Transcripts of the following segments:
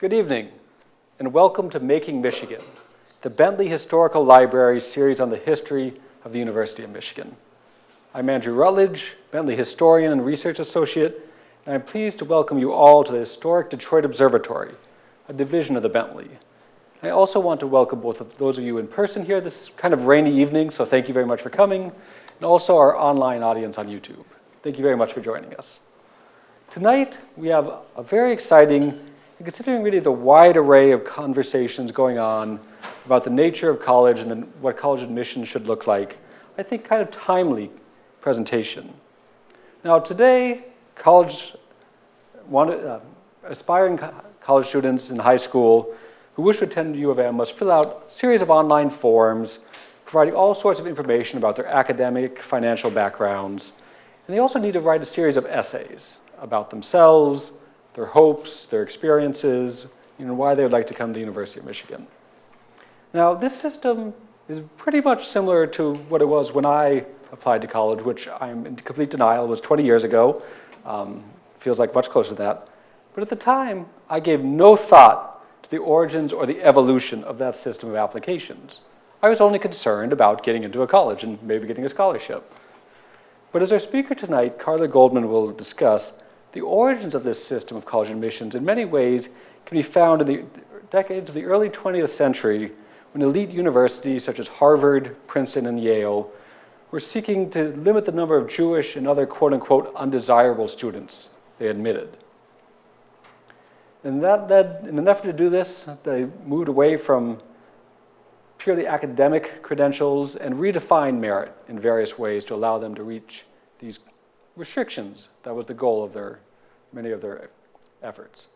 Good evening, and welcome to Making Michigan, the Bentley Historical Library series on the history of the University of Michigan. I'm Andrew Rutledge, Bentley historian and research associate, and I'm pleased to welcome you all to the historic Detroit Observatory, a division of the Bentley. I also want to welcome both of those of you in person here this kind of rainy evening, so thank you very much for coming, and also our online audience on YouTube. Thank you very much for joining us. Tonight, we have a very exciting, and considering really the wide array of conversations going on about the nature of college and then what college admission should look like, I think kind of timely presentation. Now today, aspiring college students in high school who wish to attend U of M must fill out a series of online forms providing all sorts of information about their academic, financial backgrounds, and they also need to write a series of essays about themselves, their hopes, their experiences, why they would like to come to the University of Michigan. Now, this system is pretty much similar to what it was when I applied to college, which I'm in complete denial, was 20 years ago. Feels like much closer to that. But at the time, I gave no thought to the origins or the evolution of that system of applications. I was only concerned about getting into a college and maybe getting a scholarship. But as our speaker tonight, Karla Goldman, will discuss, the origins of this system of college admissions in many ways can be found in the decades of the early 20th century when elite universities such as Harvard, Princeton, and Yale were seeking to limit the number of Jewish and other quote-unquote undesirable students they admitted. And that led, in an effort to do this, they moved away from purely academic credentials and redefined merit in various ways to allow them to reach these restrictions. That was the goal of many of their efforts.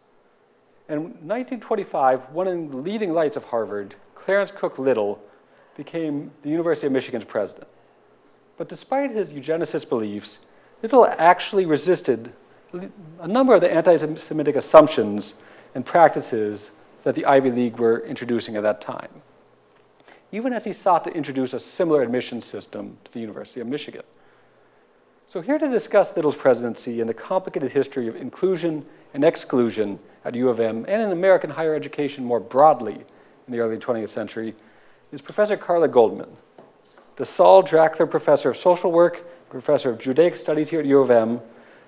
And in 1925, one of the leading lights of Harvard, Clarence Cook Little, became the University of Michigan's president. But despite his eugenicist beliefs, Little actually resisted a number of the anti-Semitic assumptions and practices that the Ivy League were introducing at that time, even as he sought to introduce a similar admission system to the University of Michigan. So here to discuss Little's presidency and the complicated history of inclusion and exclusion at U of M and in American higher education more broadly in the early 20th century is Professor Karla Goldman, the Saul Drackler Professor of Social Work, Professor of Judaic Studies here at U of M.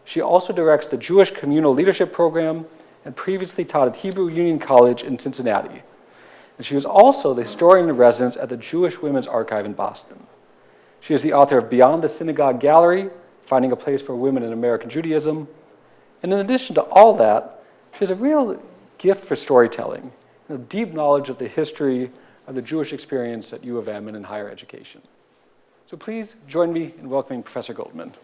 She also directs the Jewish Communal Leadership Program and previously taught at Hebrew Union College in Cincinnati. And she was also the historian in residence at the Jewish Women's Archive in Boston. She is the author of Beyond the Synagogue Gallery, Finding a Place for Women in American Judaism. And in addition to all that, she has a real gift for storytelling and a deep knowledge of the history of the Jewish experience at U of M and in higher education. So please join me in welcoming Professor Goldman.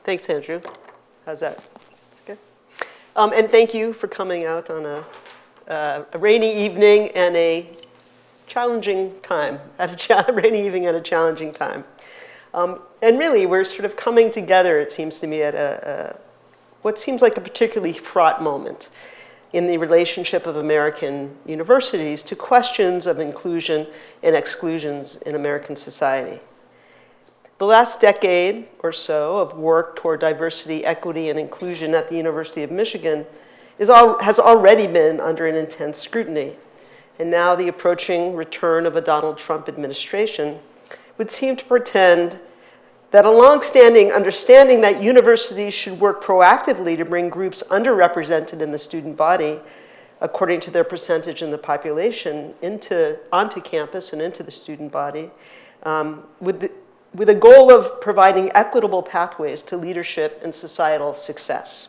Thanks, Andrew. How's that? Good. And thank you for coming out on a rainy evening and a challenging time. Rainy evening at a challenging time. And really, we're sort of coming together, it seems to me, at what seems like a particularly fraught moment in the relationship of American universities to questions of inclusion and exclusions in American society. The last decade or so of work toward diversity, equity, and inclusion at the University of Michigan has already been under an intense scrutiny. And now the approaching return of a Donald Trump administration would seem to pretend that a longstanding understanding that universities should work proactively to bring groups underrepresented in the student body, according to their percentage in the population, onto campus and into the student body, with a goal of providing equitable pathways to leadership and societal success.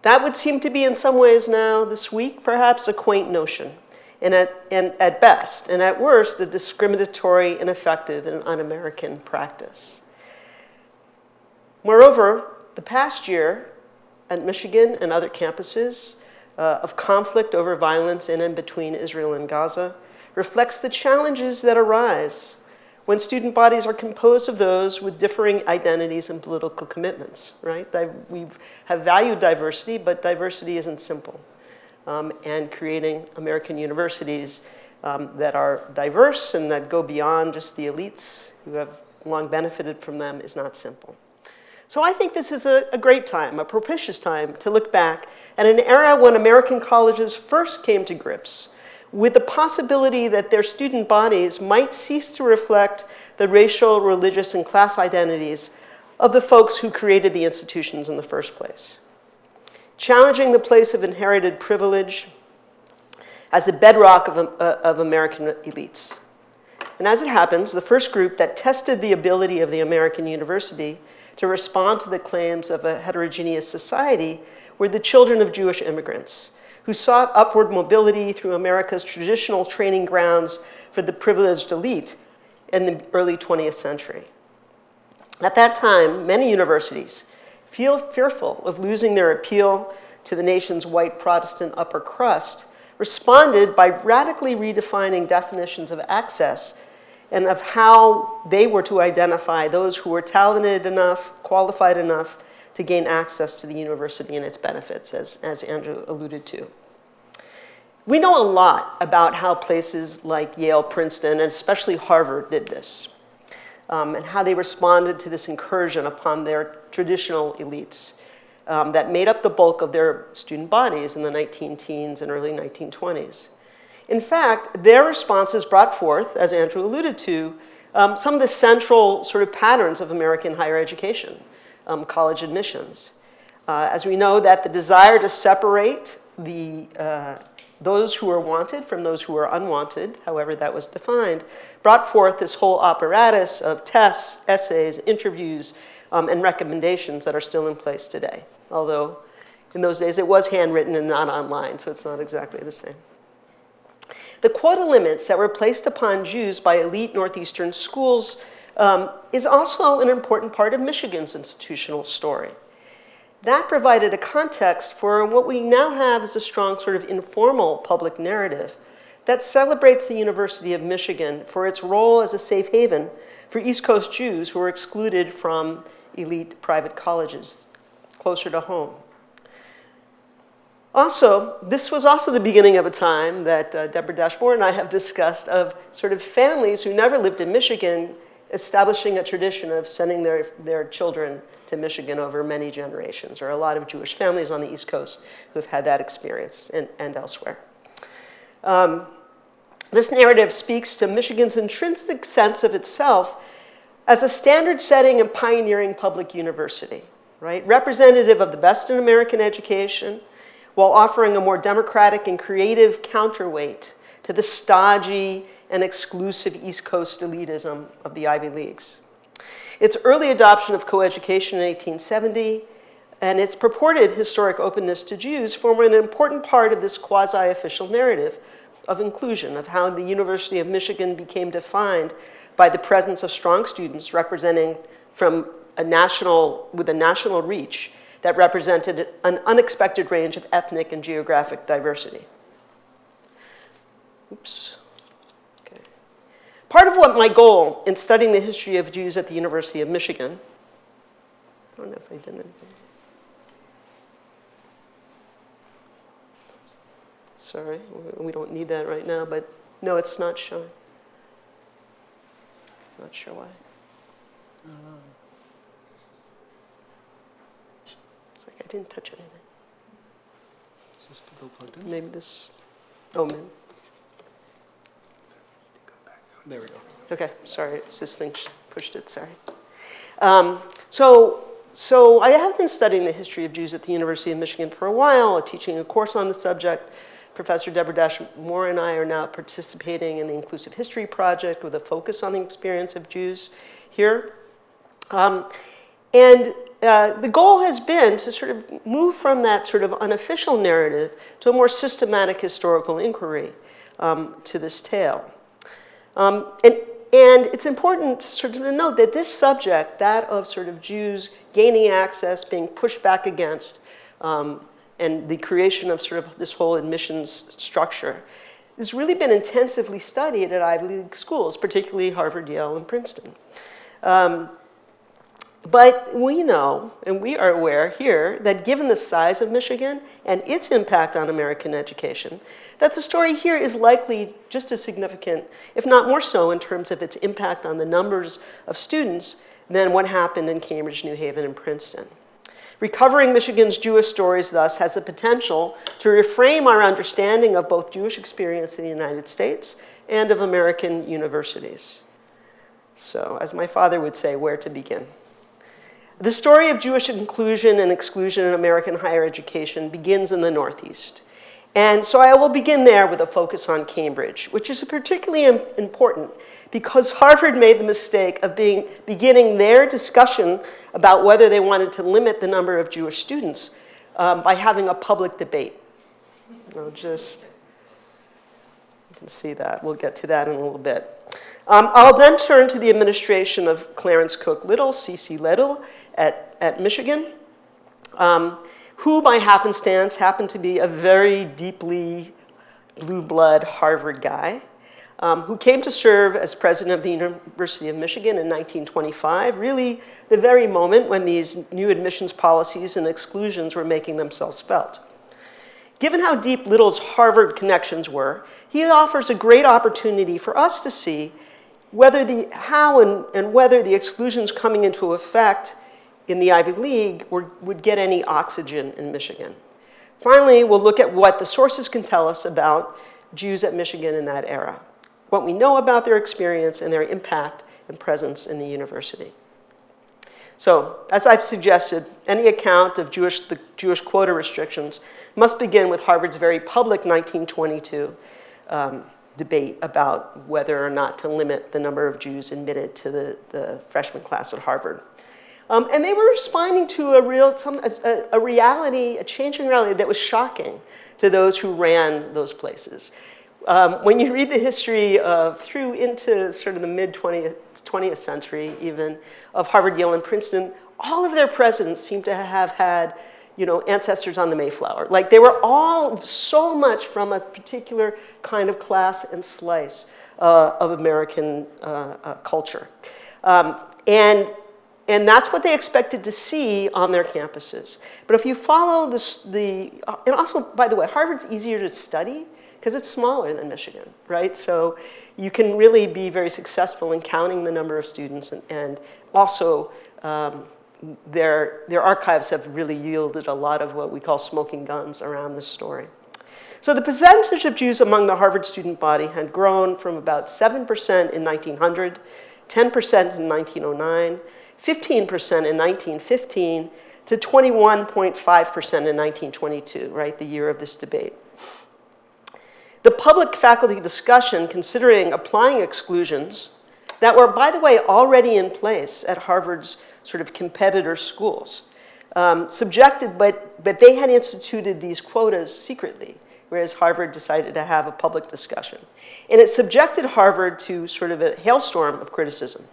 That would seem to be in some ways now, this week, perhaps a quaint notion, and at best, and at worst, a discriminatory, ineffective, and un-American practice. Moreover, the past year at Michigan and other campuses of conflict over violence in and between Israel and Gaza reflects the challenges that arise when student bodies are composed of those with differing identities and political commitments, right? We have valued diversity, but diversity isn't simple. And creating American universities that are diverse and that go beyond just the elites who have long benefited from them is not simple. So I think this is a great time, a propitious time to look back at an era when American colleges first came to grips with the possibility that their student bodies might cease to reflect the racial, religious, and class identities of the folks who created the institutions in the first place. Challenging the place of inherited privilege as the bedrock of American elites. And as it happens, the first group that tested the ability of the American university to respond to the claims of a heterogeneous society were the children of Jewish immigrants, who sought upward mobility through America's traditional training grounds for the privileged elite in the early 20th century. At that time, many universities, fearful of losing their appeal to the nation's white Protestant upper crust, responded by radically redefining definitions of access and of how they were to identify those who were talented enough, qualified enough to gain access to the university and its benefits, as Andrew alluded to. We know a lot about how places like Yale, Princeton, and especially Harvard did this, and how they responded to this incursion upon their traditional elites that made up the bulk of their student bodies in the 19-teens and early 1920s. In fact, their responses brought forth, as Andrew alluded to, some of the central sort of patterns of American higher education, college admissions. As we know, that the desire to separate those who were wanted from those who were unwanted, however that was defined, brought forth this whole apparatus of tests, essays, interviews, and recommendations that are still in place today. Although in those days it was handwritten and not online, so it's not exactly the same. The quota limits that were placed upon Jews by elite Northeastern schools is also an important part of Michigan's institutional story. That provided a context for what we now have as a strong sort of informal public narrative that celebrates the University of Michigan for its role as a safe haven for East Coast Jews who were excluded from elite private colleges closer to home. Also, this was also the beginning of a time that Deborah Dashmore and I have discussed of sort of families who never lived in Michigan establishing a tradition of sending their children to Michigan over many generations. There are a lot of Jewish families on the East Coast who have had that experience and elsewhere. This narrative speaks to Michigan's intrinsic sense of itself as a standard-setting and pioneering public university, right? Representative of the best in American education, while offering a more democratic and creative counterweight to the stodgy and exclusive East Coast elitism of the Ivy Leagues. Its early adoption of coeducation in 1870 and its purported historic openness to Jews form an important part of this quasi-official narrative of inclusion, of how the University of Michigan became defined by the presence of strong students representing from with a national reach that represented an unexpected range of ethnic and geographic diversity. Oops. Okay. Part of what my goal in studying the history of Jews at the University of Michigan, I don't know if I did anything. Sorry, we don't need that right now, but no, it's not showing. Not sure why. It's like I didn't touch anything. Is this still plugged in? Maybe this, oh man. There we go. Okay, sorry, it's this thing pushed it, sorry. So I have been studying the history of Jews at the University of Michigan for a while, teaching a course on the subject. Professor Deborah Dashmore and I are now participating in the Inclusive History Project with a focus on the experience of Jews here. The goal has been to sort of move from that sort of unofficial narrative to a more systematic historical inquiry to this tale. And it's important sort of to note that this subject, that of sort of Jews gaining access, being pushed back against, and the creation of sort of this whole admissions structure, has really been intensively studied at Ivy League schools, particularly Harvard, Yale, and Princeton. But we know, and we are aware here, that given the size of Michigan and its impact on American education, that the story here is likely just as significant, if not more so, in terms of its impact on the numbers of students than what happened in Cambridge, New Haven, and Princeton. Recovering Michigan's Jewish stories, thus, has the potential to reframe our understanding of both Jewish experience in the United States and of American universities. So, as my father would say, where to begin? The story of Jewish inclusion and exclusion in American higher education begins in the Northeast. And so I will begin there with a focus on Cambridge, which is particularly important because Harvard made the mistake of beginning their discussion about whether they wanted to limit the number of Jewish students by having a public debate. You can see that. We'll get to that in a little bit. I'll then turn to the administration of Clarence Cook Little, C.C. Little, at Michigan, who by happenstance happened to be a very deeply blue blood Harvard guy, who came to serve as president of the University of Michigan in 1925, really the very moment when these new admissions policies and exclusions were making themselves felt. Given how deep Little's Harvard connections were, he offers a great opportunity for us to see whether whether the exclusions coming into effect in the Ivy League would get any oxygen in Michigan. Finally, we'll look at what the sources can tell us about Jews at Michigan in that era, what we know about their experience and their impact and presence in the university. So, as I've suggested, any account of the Jewish quota restrictions must begin with Harvard's very public 1922 debate about whether or not to limit the number of Jews admitted to the freshman class at Harvard. And they were responding to a changing reality that was shocking to those who ran those places. When you read the history through into sort of the mid-20th century even, of Harvard, Yale, and Princeton, all of their presidents seem to have had ancestors on the Mayflower. Like they were all so much from a particular kind of class and slice of American culture. And that's what they expected to see on their campuses. But if you follow and also, by the way, Harvard's easier to study because it's smaller than Michigan, right? So you can really be very successful in counting the number of students, and also their archives have really yielded a lot of what we call smoking guns around this story. So the percentage of Jews among the Harvard student body had grown from about 7% in 1900, 10% in 1909, 15% in 1915, to 21.5% in 1922, right, the year of this debate. The public faculty discussion considering applying exclusions that were, by the way, already in place at Harvard's sort of competitor schools, but they had instituted these quotas secretly, whereas Harvard decided to have a public discussion. And it subjected Harvard to sort of a hailstorm of criticism.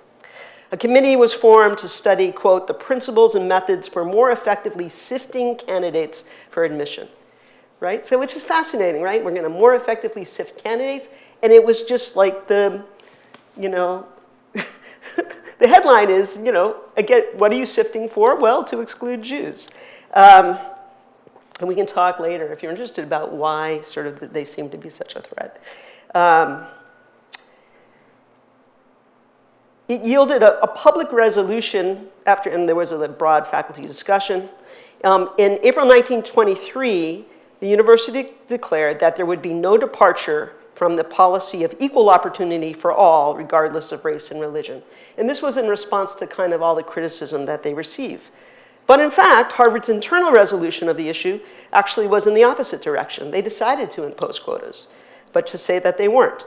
A committee was formed to study, quote, the principles and methods for more effectively sifting candidates for admission, right? So which is fascinating, right? We're going to more effectively sift candidates. And it was just like the headline is, again, what are you sifting for? Well, to exclude Jews. And we can talk later if you're interested about why sort of they seem to be such a threat. It yielded a public resolution and there was a broad faculty discussion. In April 1923, the university declared that there would be no departure from the policy of equal opportunity for all, regardless of race and religion. And this was in response to kind of all the criticism that they received. But in fact, Harvard's internal resolution of the issue actually was in the opposite direction. They decided to impose quotas, but to say that they weren't.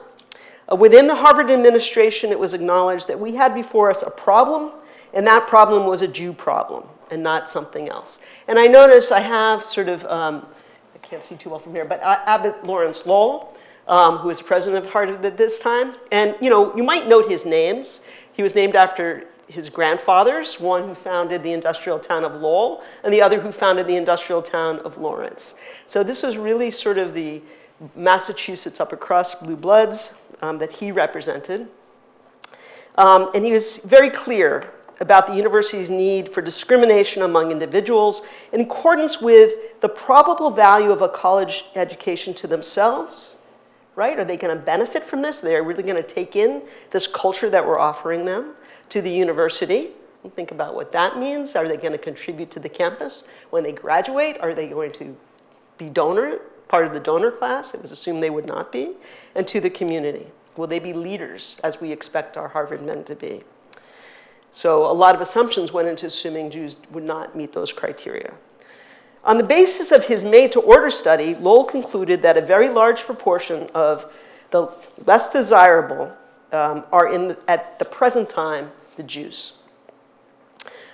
Within the Harvard administration, it was acknowledged that we had before us a problem, and that problem was a Jew problem and not something else. And I notice I have sort of, I can't see too well from here, but Abbot Lawrence Lowell, who was president of Harvard at this time. And you might note his names. He was named after his grandfathers, one who founded the industrial town of Lowell, and the other who founded the industrial town of Lawrence. So this was really sort of the Massachusetts upper crust blue bloods that he represented. And he was very clear about the university's need for discrimination among individuals in accordance with the probable value of a college education to themselves, right? Are they going to benefit from this? Are they really going to take in this culture that we're offering them to the university? And think about what that means. Are they going to contribute to the campus when they graduate? Are they going to be part of the donor class? It was assumed they would not be. And to the community. Will they be leaders, as we expect our Harvard men to be? So a lot of assumptions went into assuming Jews would not meet those criteria. On the basis of his made-to-order study, Lowell concluded that a very large proportion of the less desirable are, at the present time, the Jews.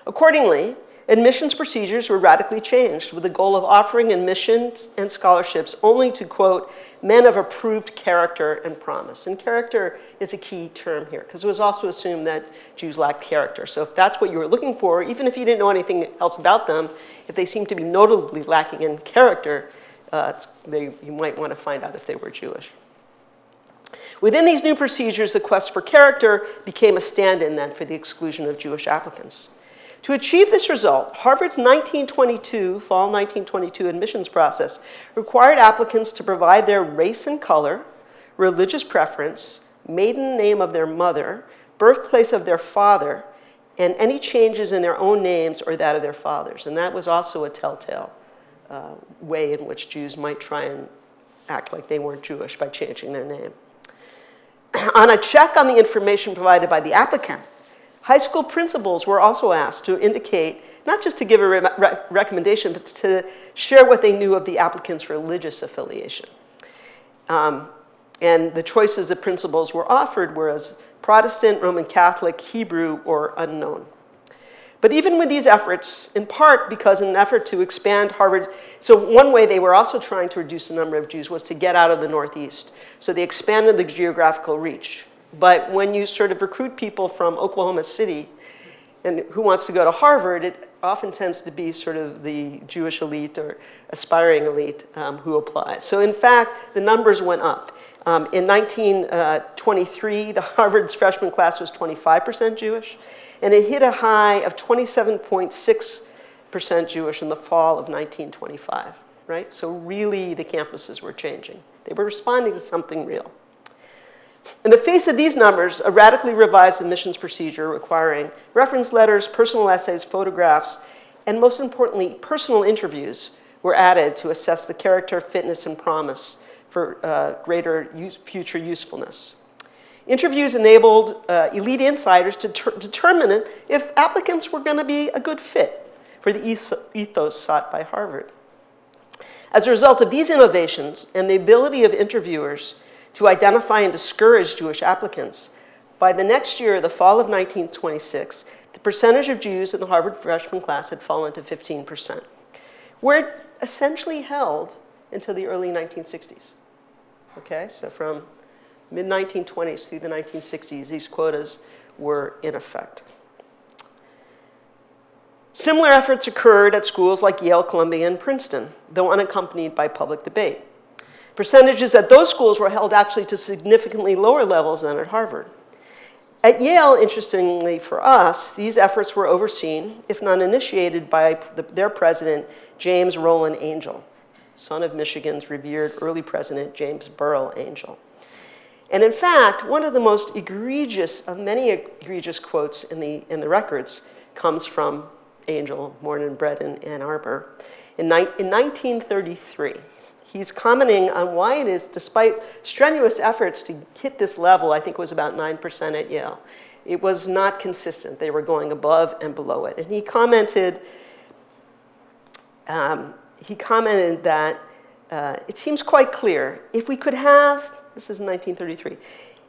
Accordingly, admissions procedures were radically changed with the goal of offering admissions and scholarships only to, quote, men of approved character and promise. And character is a key term here, because it was also assumed that Jews lacked character. So if that's what you were looking for, even if you didn't know anything else about them, if they seemed to be notably lacking in character, you might want to find out if they were Jewish. Within these new procedures, the quest for character became a stand-in then for the exclusion of Jewish applicants. To achieve this result, Harvard's fall 1922 admissions process required applicants to provide their race and color, religious preference, maiden name of their mother, birthplace of their father, and any changes in their own names or that of their fathers. And that was also a telltale way in which Jews might try and act like they weren't Jewish by changing their name. On a check on the information provided by the applicant, high school principals were also asked to indicate, not just to give a recommendation, but to share what they knew of the applicant's religious affiliation. And the choices of principals were offered were as Protestant, Roman Catholic, Hebrew, or unknown. But even with these efforts, in part because in an effort to expand Harvard, so one way they were also trying to reduce the number of Jews was to get out of the Northeast. So they expanded the geographical reach. But when you sort of recruit people from Oklahoma City and who wants to go to Harvard, it often tends to be sort of the Jewish elite or aspiring elite who apply. So in fact, the numbers went up. In 1923, the Harvard's freshman class was 25% Jewish, and it hit a high of 27.6% Jewish in the fall of 1925, right? So really, the campuses were changing. They were responding to something real. In the face of these numbers, a radically revised admissions procedure requiring reference letters, personal essays, photographs, and most importantly, personal interviews were added to assess the character, fitness, and promise for greater future usefulness. Interviews enabled elite insiders to determine if applicants were going to be a good fit for the ethos sought by Harvard. As a result of these innovations and the ability of interviewers to identify and discourage Jewish applicants, by the next year, the fall of 1926, the percentage of Jews in the Harvard freshman class had fallen to 15%, where it essentially held until the early 1960s. Okay, so from mid-1920s through the 1960s, these quotas were in effect. Similar efforts occurred at schools like Yale, Columbia, and Princeton, though unaccompanied by public debate. Percentages at those schools were held actually to significantly lower levels than at Harvard. At Yale, interestingly for us, these efforts were overseen, if not initiated, by their president, James Rowland Angell, son of Michigan's revered early president, James Burrell Angell. And in fact, one of the most egregious of many egregious quotes in the records comes from Angell, born and bred in Ann Arbor. In 1933, he's commenting on why it is, despite strenuous efforts to hit this level, I think it was about 9% at Yale, it was not consistent. They were going above and below it. And he commented that it seems quite clear, if we could have, this is in 1933,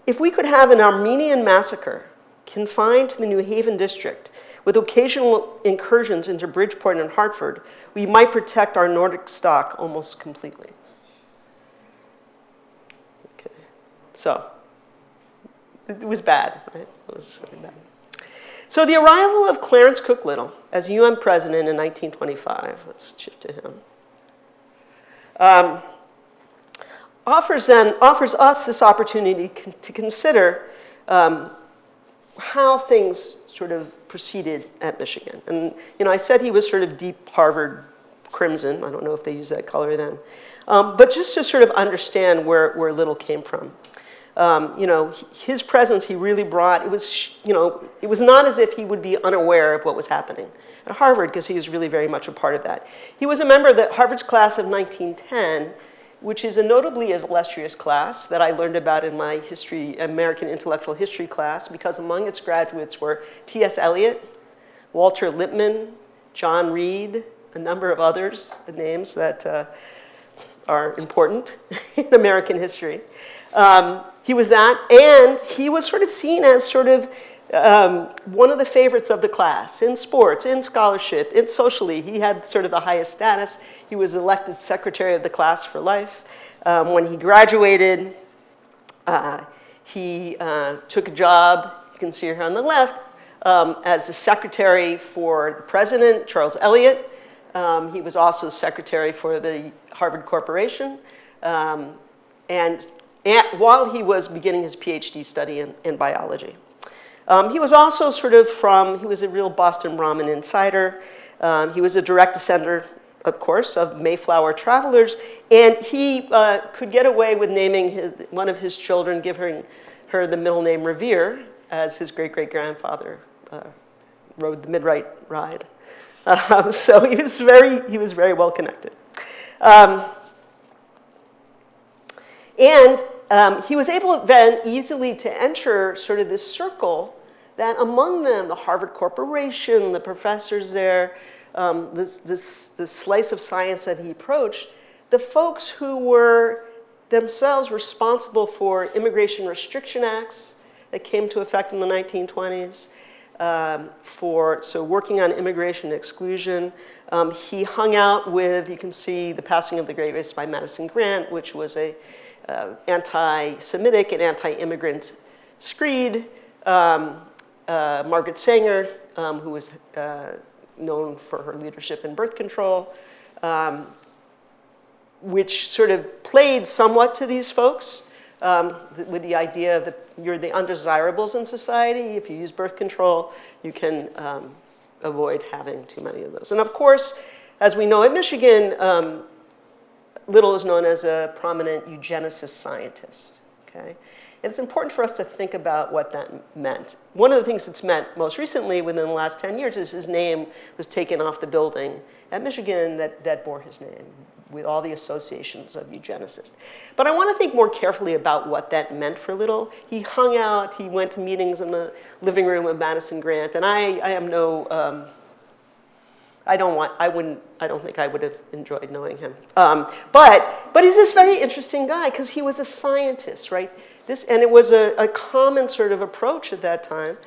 if we could have an Armenian massacre confined to the New Haven district with occasional incursions into Bridgeport and Hartford, we might protect our Nordic stock almost completely. Okay, so it was bad, right? It was really bad. So the arrival of Clarence Cook Little as UN president in 1925, let's shift to him, offers us this opportunity to consider how things sort of proceeded at Michigan. And, I said he was sort of deep Harvard crimson. I don't know if they use that color then. But just to sort of understand where Little came from. His presence he really brought, it was not as if he would be unaware of what was happening at Harvard, because he was really very much a part of that. He was a member of Harvard's class of 1910, which is a notably illustrious class that I learned about in my American intellectual history class, because among its graduates were T.S. Eliot, Walter Lippmann, John Reed, a number of others, the names that are important in American history. He was that, and he was sort of seen as sort of one of the favorites of the class in sports, in scholarship, in socially. He had sort of the highest status. He was elected secretary of the class for life. When he graduated, he took a job, you can see here on the left, as the secretary for the president, Charles Eliot. He was also the secretary for the Harvard Corporation. And while he was beginning his PhD study in biology. He was also he was a real Boston Brahmin insider. He was a direct descendant, of course, of Mayflower travelers. And he could get away with naming one of his children, giving her the middle name Revere, as his great-great-grandfather rode the Midnight Ride. So he was very well connected. And he was able then easily to enter sort of this circle that among them, the Harvard Corporation, the professors there, this slice of science that he approached, the folks who were themselves responsible for immigration restriction acts that came to effect in the 1920s, so working on immigration exclusion. He hung out with, you can see the passing of the Great Race by Madison Grant, which was a anti-Semitic and anti-immigrant screed. Margaret Sanger, who was known for her leadership in birth control, which sort of played somewhat to these folks with the idea that you're the undesirables in society. If you use birth control, you can avoid having too many of those. And of course, as we know at Michigan, Little is known as a prominent eugenicist scientist, okay? And it's important for us to think about what that meant. One of the things that's meant most recently within the last 10 years is his name was taken off the building at Michigan that bore his name, with all the associations of eugenicists. But I want to think more carefully about what that meant for Little. He hung out, he went to meetings in the living room of Madison Grant, and I am no, I don't think I would have enjoyed knowing him. But he's this very interesting guy because he was a scientist, right? And it was a common sort of approach at that time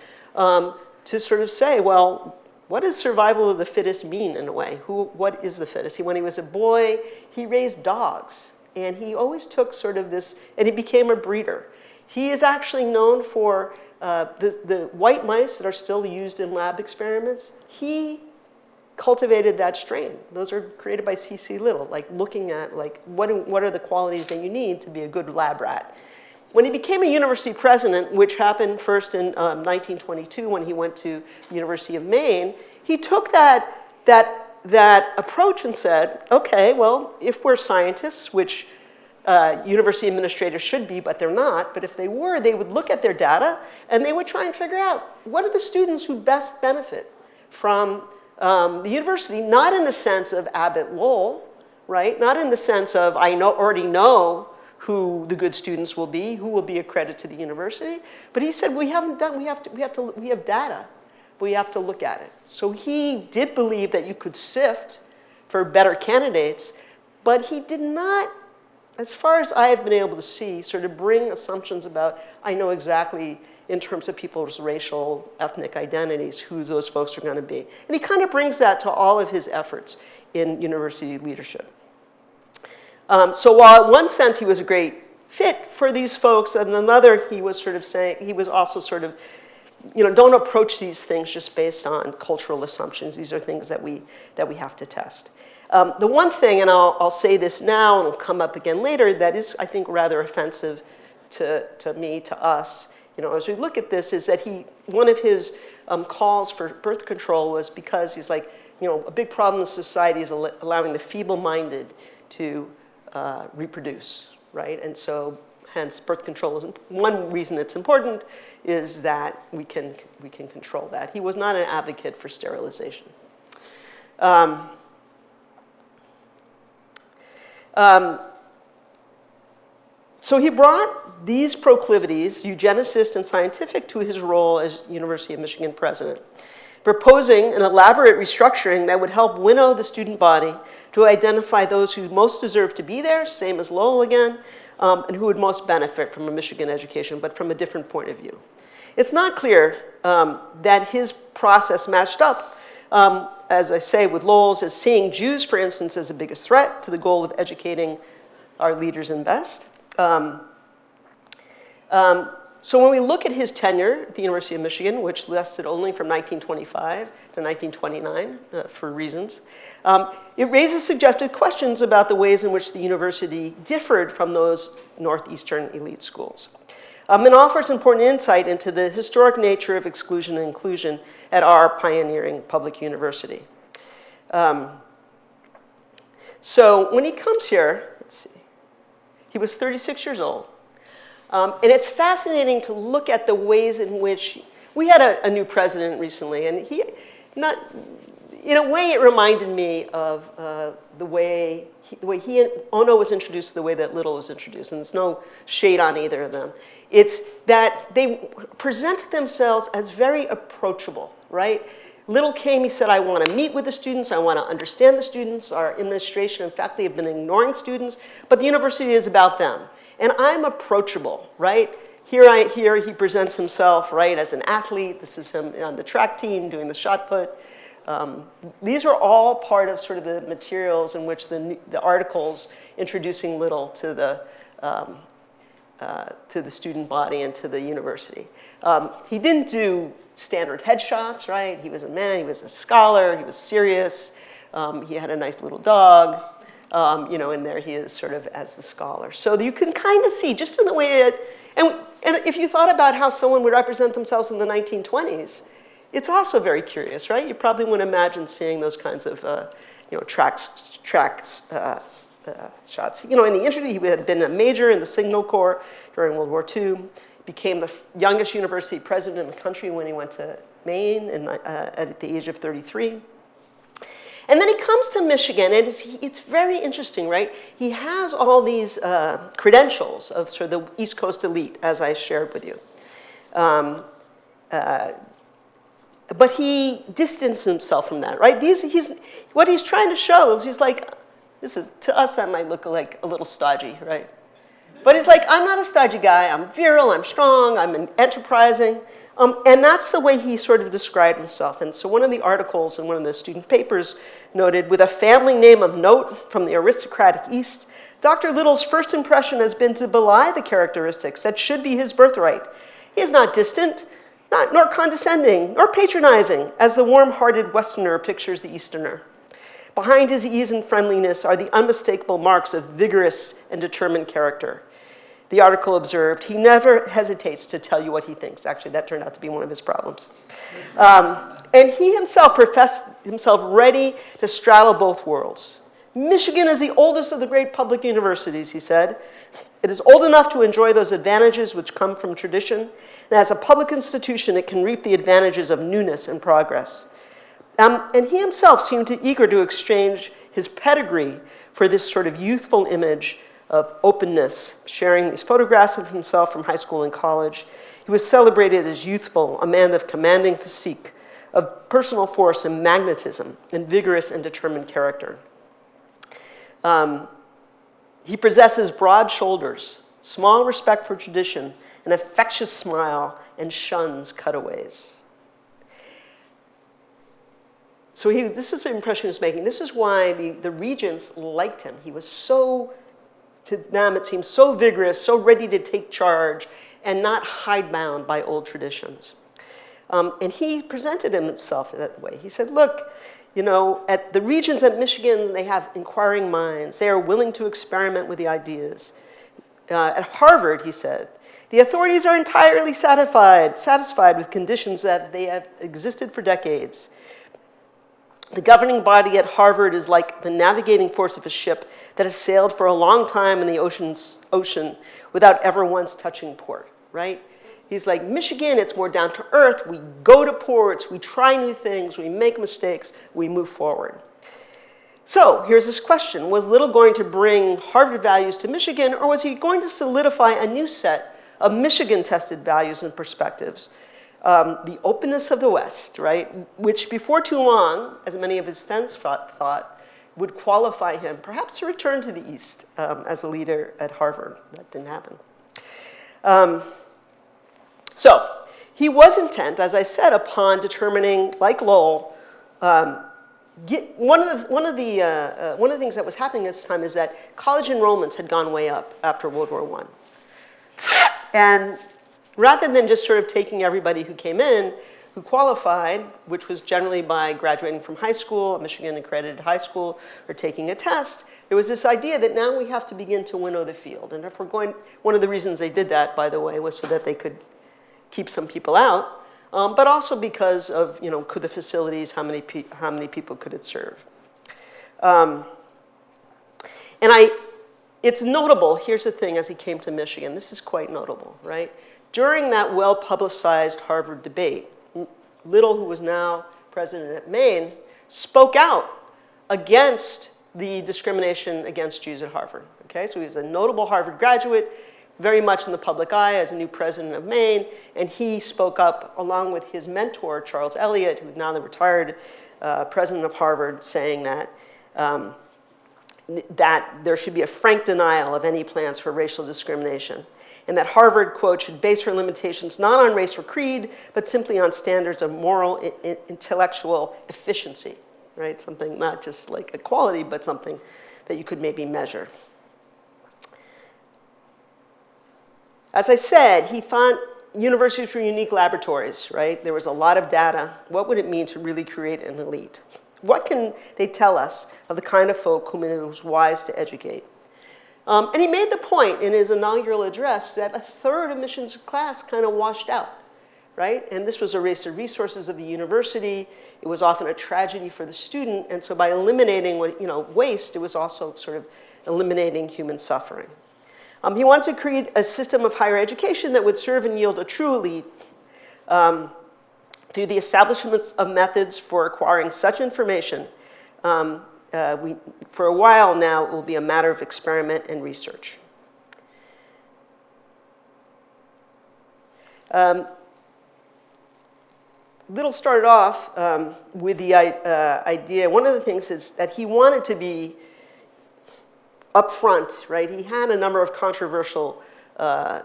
to sort of say, well, what does survival of the fittest mean in a way? What is the fittest? When he was a boy, he raised dogs. And he always took sort of this, and he became a breeder. He is actually known for the white mice that are still used in lab experiments. He cultivated that strain. Those are created by C.C. Little, like looking at like what are the qualities that you need to be a good lab rat. When he became a university president, which happened first in 1922 when he went to the University of Maine, he took that approach and said, okay, well, if we're scientists, which university administrators should be, but they're not, but if they were, they would look at their data and they would try and figure out what are the students who best benefit from the university, not in the sense of Abbott Lowell, right? Not in the sense of already know who the good students will be, who will be a credit to the university. But he said, we have data, but we have to look at it. So he did believe that you could sift for better candidates, but he did not, as far as I have been able to see, sort of bring assumptions about, I know exactly in terms of people's racial, ethnic identities, who those folks are going to be. And he kind of brings that to all of his efforts in university leadership. So while in one sense he was a great fit for these folks, and another he was sort of saying, he was also sort of, don't approach these things just based on cultural assumptions. These are things that we have to test. The one thing, and I'll say this now, and it'll come up again later, that is, I think, rather offensive to me, to us, as we look at this, is that one of his calls for birth control was because he's like, a big problem in society is allowing the feeble-minded to reproduce, right? And so, hence, birth control is one reason it's important is that we can control that. He was not an advocate for sterilization. So he brought these proclivities, eugenicist and scientific, to his role as University of Michigan president, proposing an elaborate restructuring that would help winnow the student body to identify those who most deserve to be there, same as Lowell again, and who would most benefit from a Michigan education, but from a different point of view. It's not clear that his process matched up, as I say, with Lowell's, as seeing Jews, for instance, as the biggest threat to the goal of educating our leaders in best. So when we look at his tenure at the University of Michigan, which lasted only from 1925 to 1929 for reasons, it raises suggestive questions about the ways in which the university differed from those Northeastern elite schools. And offers important insight into the historic nature of exclusion and inclusion at our pioneering public university. So when he comes here, let's see, he was 36 years old. And it's fascinating to look at the ways in which we had a new president recently, and in a way, it reminded me of the way he and Ono was introduced, the way that Little was introduced, and there's no shade on either of them. It's that they presented themselves as very approachable, right? Little came, he said, I want to meet with the students, I want to understand the students. Our administration and faculty have been ignoring students, but the university is about them. And I'm approachable, right? Here he presents himself, right, as an athlete. This is him on the track team doing the shot put. These are all part of sort of the materials in which the articles introducing Little to the student body and to the university. He didn't do standard headshots, right? He was a man, he was a scholar, he was serious. He had a nice little dog. And there he is sort of as the scholar. So you can kind of see, just in the way that, and if you thought about how someone would represent themselves in the 1920s, it's also very curious, right? You probably wouldn't imagine seeing those kinds of, tracks shots. In the interview, he had been a major in the Signal Corps during World War II, became the youngest university president in the country when he went to Maine at the age of 33. And then he comes to Michigan, and it's very interesting, right? He has all these credentials of sort of the East Coast elite, as I shared with you. But he distanced himself from that, right? What he's trying to show is he's like, to us that might look like a little stodgy, right? But he's like, I'm not a stodgy guy. I'm virile, I'm strong, I'm enterprising. And that's the way he sort of described himself. And so one of the articles in one of the student papers noted, with a family name of note from the aristocratic East, Dr. Little's first impression has been to belie the characteristics that should be his birthright. He is not distant, nor condescending, nor patronizing, as the warm-hearted Westerner pictures the Easterner. Behind his ease and friendliness are the unmistakable marks of vigorous and determined character. The article observed, he never hesitates to tell you what he thinks. Actually, that turned out to be one of his problems. And he himself professed himself ready to straddle both worlds. Michigan is the oldest of the great public universities, he said. It is old enough to enjoy those advantages which come from tradition, and as a public institution, it can reap the advantages of newness and progress. And he himself seemed eager to exchange his pedigree for this sort of youthful image of openness, sharing these photographs of himself from high school and college. He was celebrated as youthful, a man of commanding physique, of personal force and magnetism, and vigorous and determined character. He possesses broad shoulders, small respect for tradition, an infectious smile, and shuns cutaways. So this is the impression he was making. This is why the regents liked him. He was so, to them, it seemed so vigorous, so ready to take charge, and not hidebound by old traditions. And he presented himself that way. He said, look, at the regents at Michigan, they have inquiring minds. They are willing to experiment with the ideas. At Harvard, he said, The authorities are entirely satisfied with conditions that they have existed for decades. The governing body at Harvard is like the navigating force of a ship that has sailed for a long time in the ocean without ever once touching port, right? He's like, Michigan, it's more down to earth. We go to ports, we try new things, we make mistakes, we move forward. So here's this question. Was Little going to bring Harvard values to Michigan, or was he going to solidify a new set of Michigan-tested values and perspectives? The openness of the West, right? Which before too long, as many of his friends thought, would qualify him perhaps to return to the East as a leader at Harvard. That didn't happen. So he was intent, as I said, upon determining, like Lowell, one of the things that was happening at this time is that college enrollments had gone way up after World War I. And rather than just sort of taking everybody who came in, who qualified, which was generally by graduating from high school, a Michigan accredited high school, or taking a test, there was this idea that now we have to begin to winnow the field. And if we're going, one of the reasons they did that, by the way, was so that they could keep some people out, but also because of, could the facilities, how many people could it serve? It's notable, here's the thing, as he came to Michigan, this is quite notable, right? During that well-publicized Harvard debate, Little, who was now president at Maine, spoke out against the discrimination against Jews at Harvard, okay? So he was a notable Harvard graduate, very much in the public eye as a new president of Maine, and he spoke up along with his mentor, Charles Eliot, who's now the retired president of Harvard, saying that that there should be a frank denial of any plans for racial discrimination, and that Harvard, quote, should base her limitations not on race or creed, but simply on standards of moral, intellectual efficiency, right? Something not just like equality, but something that you could maybe measure. As I said, he thought universities were unique laboratories, right? There was a lot of data. What would it mean to really create an elite? What can they tell us of the kind of folk whom it was wise to educate? And he made the point in his inaugural address that a third of Michigan's class kind of washed out, right? And this was a waste of resources of the university. It was often a tragedy for the student. And so by eliminating waste, it was also sort of eliminating human suffering. He wanted to create a system of higher education that would serve and yield a true elite through the establishment of methods for acquiring such information. For a while now, it will be a matter of experiment and research. Little started off with the idea, one of the things is that he wanted to be upfront, right? He had a number of controversial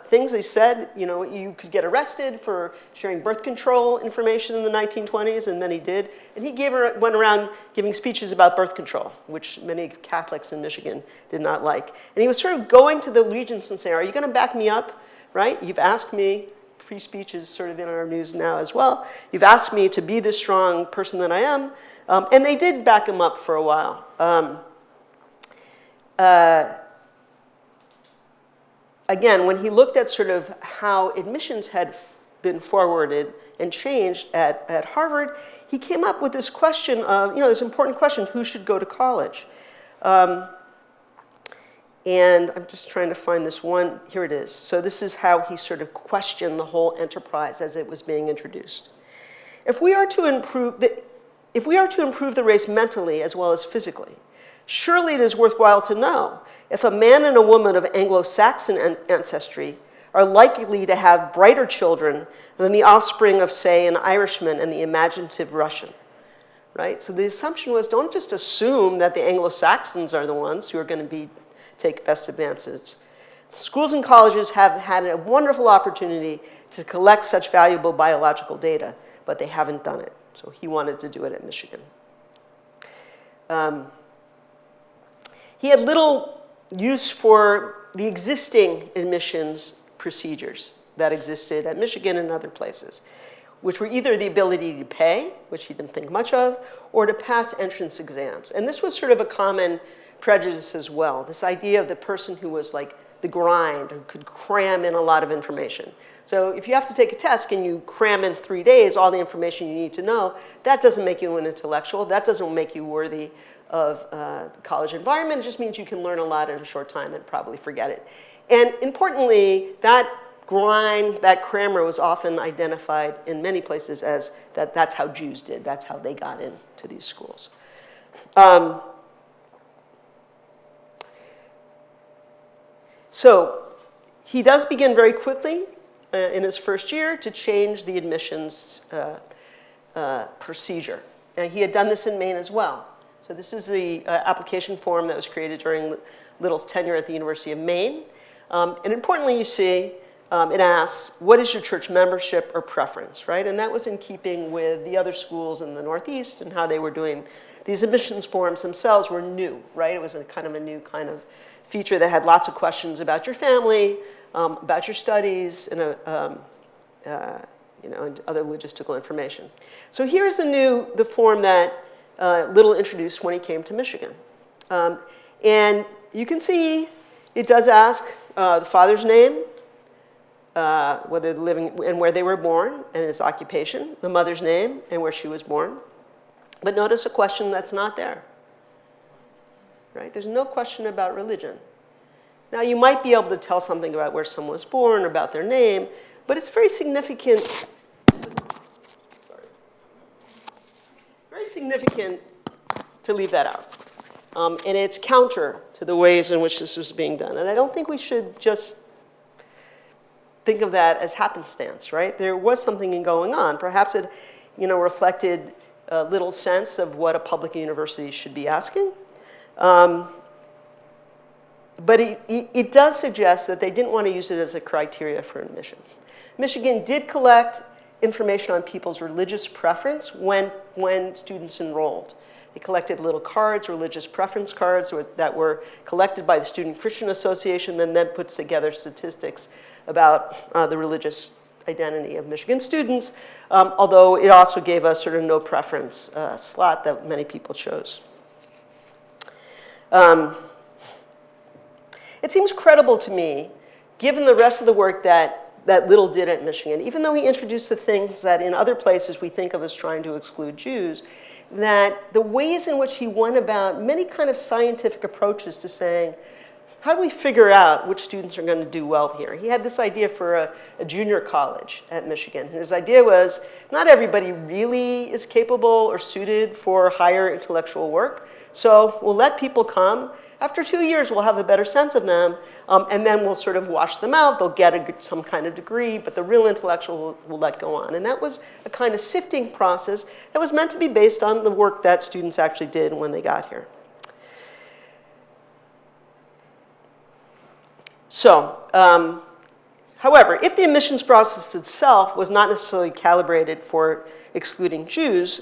things. He said, you could get arrested for sharing birth control information in the 1920s, and then he did. And he went around giving speeches about birth control, which many Catholics in Michigan did not like. And he was sort of going to the regents and saying, are you going to back me up, right? You've asked me, free speech is sort of in our news now as well. You've asked me to be this strong person that I am. And they did back him up for a while. Again, when he looked at sort of how admissions had been forwarded and changed at Harvard, he came up with this question of, this important question, who should go to college? And I'm just trying to find this one. Here it is. So this is how he sort of questioned the whole enterprise as it was being introduced. If we are to improve the race mentally as well as physically, surely it is worthwhile to know if a man and a woman of Anglo-Saxon ancestry are likely to have brighter children than the offspring of, say, an Irishman and the imaginative Russian, right? So the assumption was, don't just assume that the Anglo-Saxons are the ones who are going to take best advances. Schools and colleges have had a wonderful opportunity to collect such valuable biological data, but they haven't done it. So he wanted to do it at Michigan. He had little use for the existing admissions procedures that existed at Michigan and other places, which were either the ability to pay, which he didn't think much of, or to pass entrance exams. And this was sort of a common prejudice as well, this idea of the person who was like the grind, who could cram in a lot of information. So if you have to take a test and you cram in 3 days all the information you need to know, that doesn't make you an intellectual. That doesn't make you worthy of the college environment. It just means you can learn a lot in a short time and probably forget it. And importantly, that grind, that crammer was often identified in many places as that's how Jews did. That's how they got into these schools. So he does begin very quickly in his first year to change the admissions procedure. And he had done this in Maine as well. So this is the application form that was created during Little's tenure at the University of Maine. And importantly, you see, it asks, what is your church membership or preference, right? And that was in keeping with the other schools in the Northeast and how they were doing. These admissions forms themselves were new, right? It was a kind of a new kind of feature that had lots of questions about your family, about your studies, and and other logistical information. So here's the form that Little introduced when he came to Michigan. And you can see it does ask the father's name, whether they're living and where they were born, and his occupation, the mother's name, and where she was born. But notice a question that's not there. Right? There's no question about religion. Now, you might be able to tell something about where someone was born, about their name, but it's very significant. Very significant to leave that out. And it's counter to the ways in which this is being done. And I don't think we should just think of that as happenstance, right? There was something going on. Perhaps it, reflected a little sense of what a public university should be asking. But it does suggest that they didn't want to use it as a criteria for admission. Michigan did collect information on people's religious preference when students enrolled. They collected little cards, religious preference cards that were collected by the Student Christian Association and then puts together statistics about the religious identity of Michigan students, although it also gave us sort of no preference slot that many people chose. It seems credible to me, given the rest of the work that Little did at Michigan, even though he introduced the things that in other places we think of as trying to exclude Jews, that the ways in which he went about many kind of scientific approaches to saying, how do we figure out which students are going to do well here? He had this idea for a junior college at Michigan. His idea was not everybody really is capable or suited for higher intellectual work, so we'll let people come. After 2 years, we'll have a better sense of them, and then we'll sort of wash them out. They'll get some kind of degree, but the real intellectual will let go on. And that was a kind of sifting process that was meant to be based on the work that students actually did when they got here. So, however, if the admissions process itself was not necessarily calibrated for excluding Jews,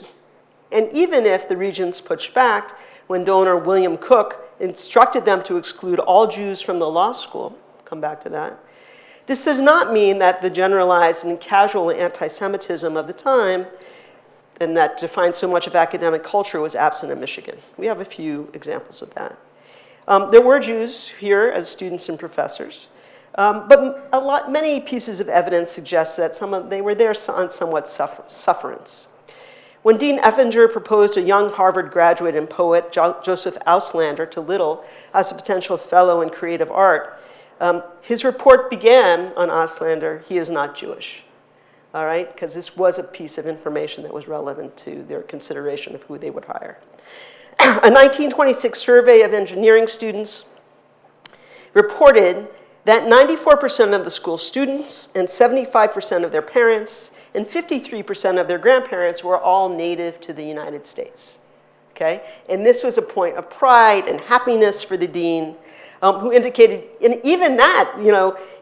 and even if the regents pushed back when donor William Cook instructed them to exclude all Jews from the law school, come back to that, this does not mean that the generalized and casual anti-Semitism of the time and that defined so much of academic culture was absent in Michigan. We have a few examples of that. There were Jews here as students and professors, but many pieces of evidence suggest that they were there on somewhat sufferance. When Dean Effinger proposed a young Harvard graduate and poet, Joseph Auslander, to Little as a potential fellow in creative art, his report began on Auslander, he is not Jewish, all right? Because this was a piece of information that was relevant to their consideration of who they would hire. A 1926 survey of engineering students reported that 94% of the school students and 75% of their parents and 53% of their grandparents were all native to the United States, okay? And this was a point of pride and happiness for the dean, who indicated, and even that,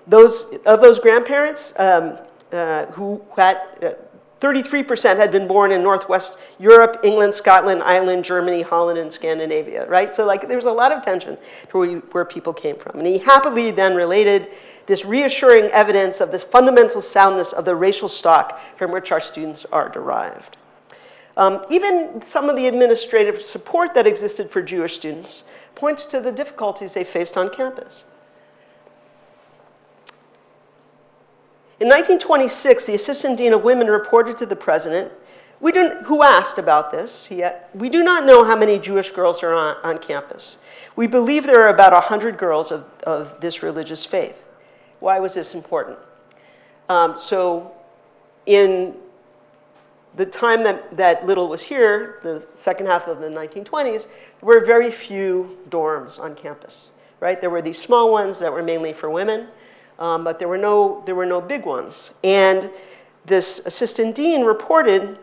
those grandparents who had 33% had been born in Northwest Europe, England, Scotland, Ireland, Germany, Holland, and Scandinavia, right? So there was a lot of attention to where people came from. And he happily then related this reassuring evidence of this fundamental soundness of the racial stock from which our students are derived. Even some of the administrative support that existed for Jewish students points to the difficulties they faced on campus. In 1926, the Assistant Dean of Women reported to the president, who asked about this, we do not know how many Jewish girls are on campus. We believe there are about 100 girls of this religious faith. Why was this important? So in the time that Little was here, the second half of the 1920s, there were very few dorms on campus, right? There were these small ones that were mainly for women, but there were no big ones. And this assistant dean reported,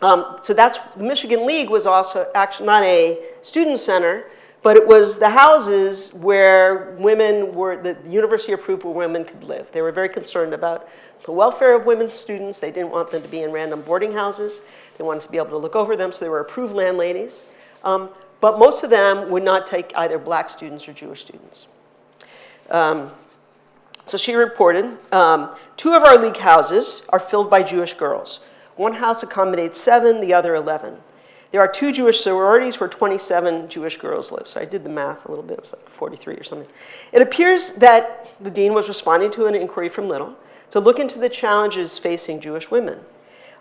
so that's, the Michigan League was also actually not a student center, but it was the houses where women were, the university approved where women could live. They were very concerned about the welfare of women students. They didn't want them to be in random boarding houses. They wanted to be able to look over them, so they were approved landladies. But most of them would not take either black students or Jewish students. So she reported, 2 of our league houses are filled by Jewish girls. One house accommodates 7, the other 11. There are 2 Jewish sororities where 27 Jewish girls live. So I did the math a little bit. It was like 43 or something. It appears that the dean was responding to an inquiry from Little to look into the challenges facing Jewish women.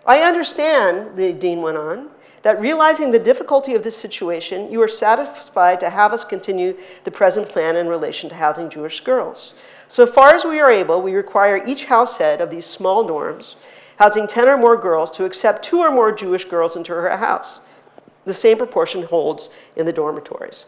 I understand, the dean went on, that realizing the difficulty of this situation, you are satisfied to have us continue the present plan in relation to housing Jewish girls. So far as we are able, we require each house head of these small dorms housing 10 or more girls to accept 2 or more Jewish girls into her house. The same proportion holds in the dormitories.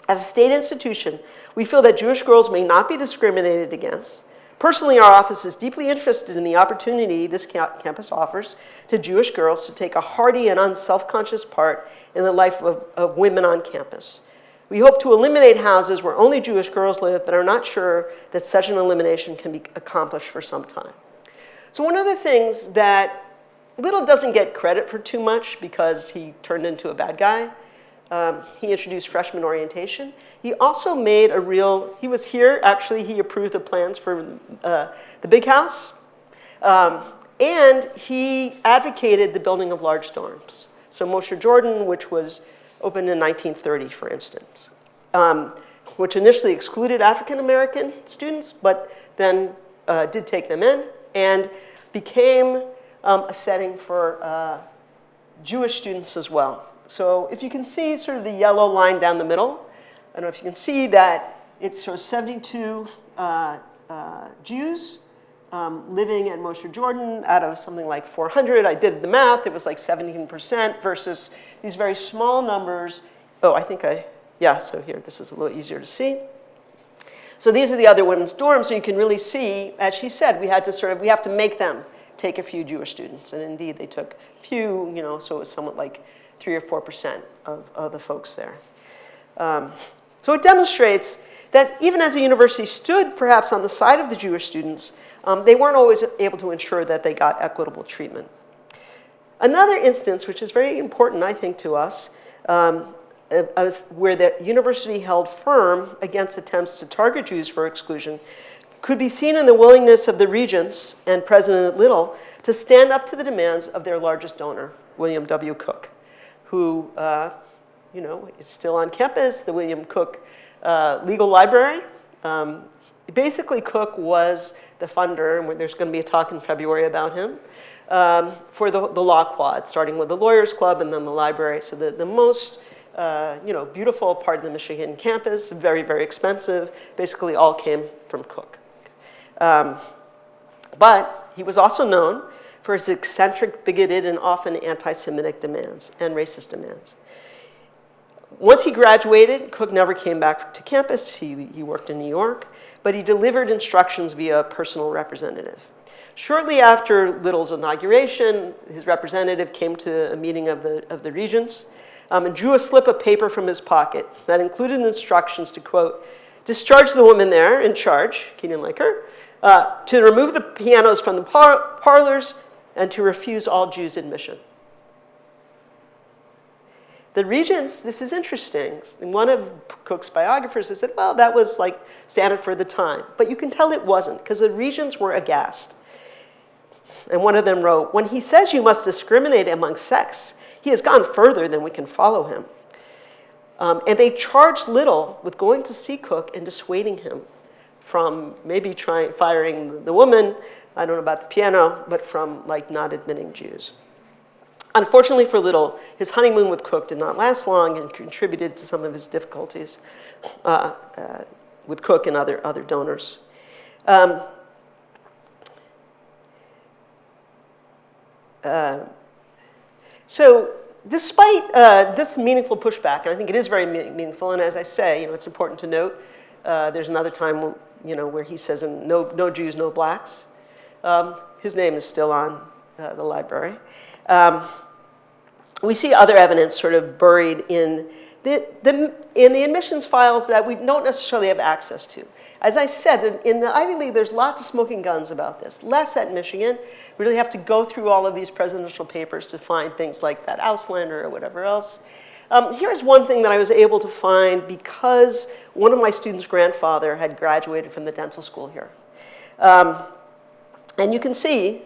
As a state institution, we feel that Jewish girls may not be discriminated against. Personally, our office is deeply interested in the opportunity this campus offers to Jewish girls to take a hearty and unself-conscious part in the life of women on campus. We hope to eliminate houses where only Jewish girls live, but are not sure that such an elimination can be accomplished for some time. So one of the things that Little doesn't get credit for too much because he turned into a bad guy. He introduced freshman orientation. He also made he was here, actually, he approved the plans for the big house. And he advocated the building of large dorms. So Moshe Jordan, which was opened in 1930, for instance, which initially excluded African-American students, but then did take them in, and became a setting for Jewish students as well. So if you can see sort of the yellow line down the middle, I don't know if you can see that it shows 72 Jews living at Moshe Jordan out of something like 400. I did the math. It was like 17% versus these very small numbers. Oh, so here, this is a little easier to see. So these are the other women's dorms, so you can really see, as she said, we have to make them take a few Jewish students. And indeed, they took a few, so it was somewhat like 3 or 4% of the folks there. So it demonstrates that even as the university stood perhaps on the side of the Jewish students, they weren't always able to ensure that they got equitable treatment. Another instance, which is very important, I think, to us, where the university held firm against attempts to target Jews for exclusion, could be seen in the willingness of the regents and President Little to stand up to the demands of their largest donor, William W. Cook, who is still on campus, the William Cook Legal Library. Basically, Cook was the funder, and there's going to be a talk in February about him, for the law quad, starting with the Lawyers Club and then the library. So the most beautiful part of the Michigan campus, very, very expensive, basically all came from Cook. But he was also known for his eccentric, bigoted, and often anti-Semitic demands and racist demands. Once he graduated, Cook never came back to campus. He worked in New York, but he delivered instructions via a personal representative. Shortly after Little's inauguration, his representative came to a meeting of the regents and drew a slip of paper from his pocket that included instructions to, quote, discharge the woman there in charge, he didn't like her, to remove the pianos from the parlors, and to refuse all Jews admission. The regents, this is interesting. One of Cook's biographers has said, well, that was like standard for the time. But you can tell it wasn't, because the regents were aghast. And one of them wrote, when he says you must discriminate among sects, he has gone further than we can follow him. And they charged Little with going to see Cook and dissuading him from maybe firing the woman, I don't know about the piano, but from like not admitting Jews. Unfortunately for Little, his honeymoon with Cook did not last long and contributed to some of his difficulties with Cook and other donors. So despite this meaningful pushback, and I think it is very meaningful, and as I say, it's important to note, there's another time where he says, no Jews, no blacks. His name is still on the library. We see other evidence sort of buried in the admissions files that we don't necessarily have access to. As I said, in the Ivy League, there's lots of smoking guns about this. Less at Michigan. We really have to go through all of these presidential papers to find things like that Auslander or whatever else. Here's one thing that I was able to find because one of my students' grandfather had graduated from the dental school here. And you can see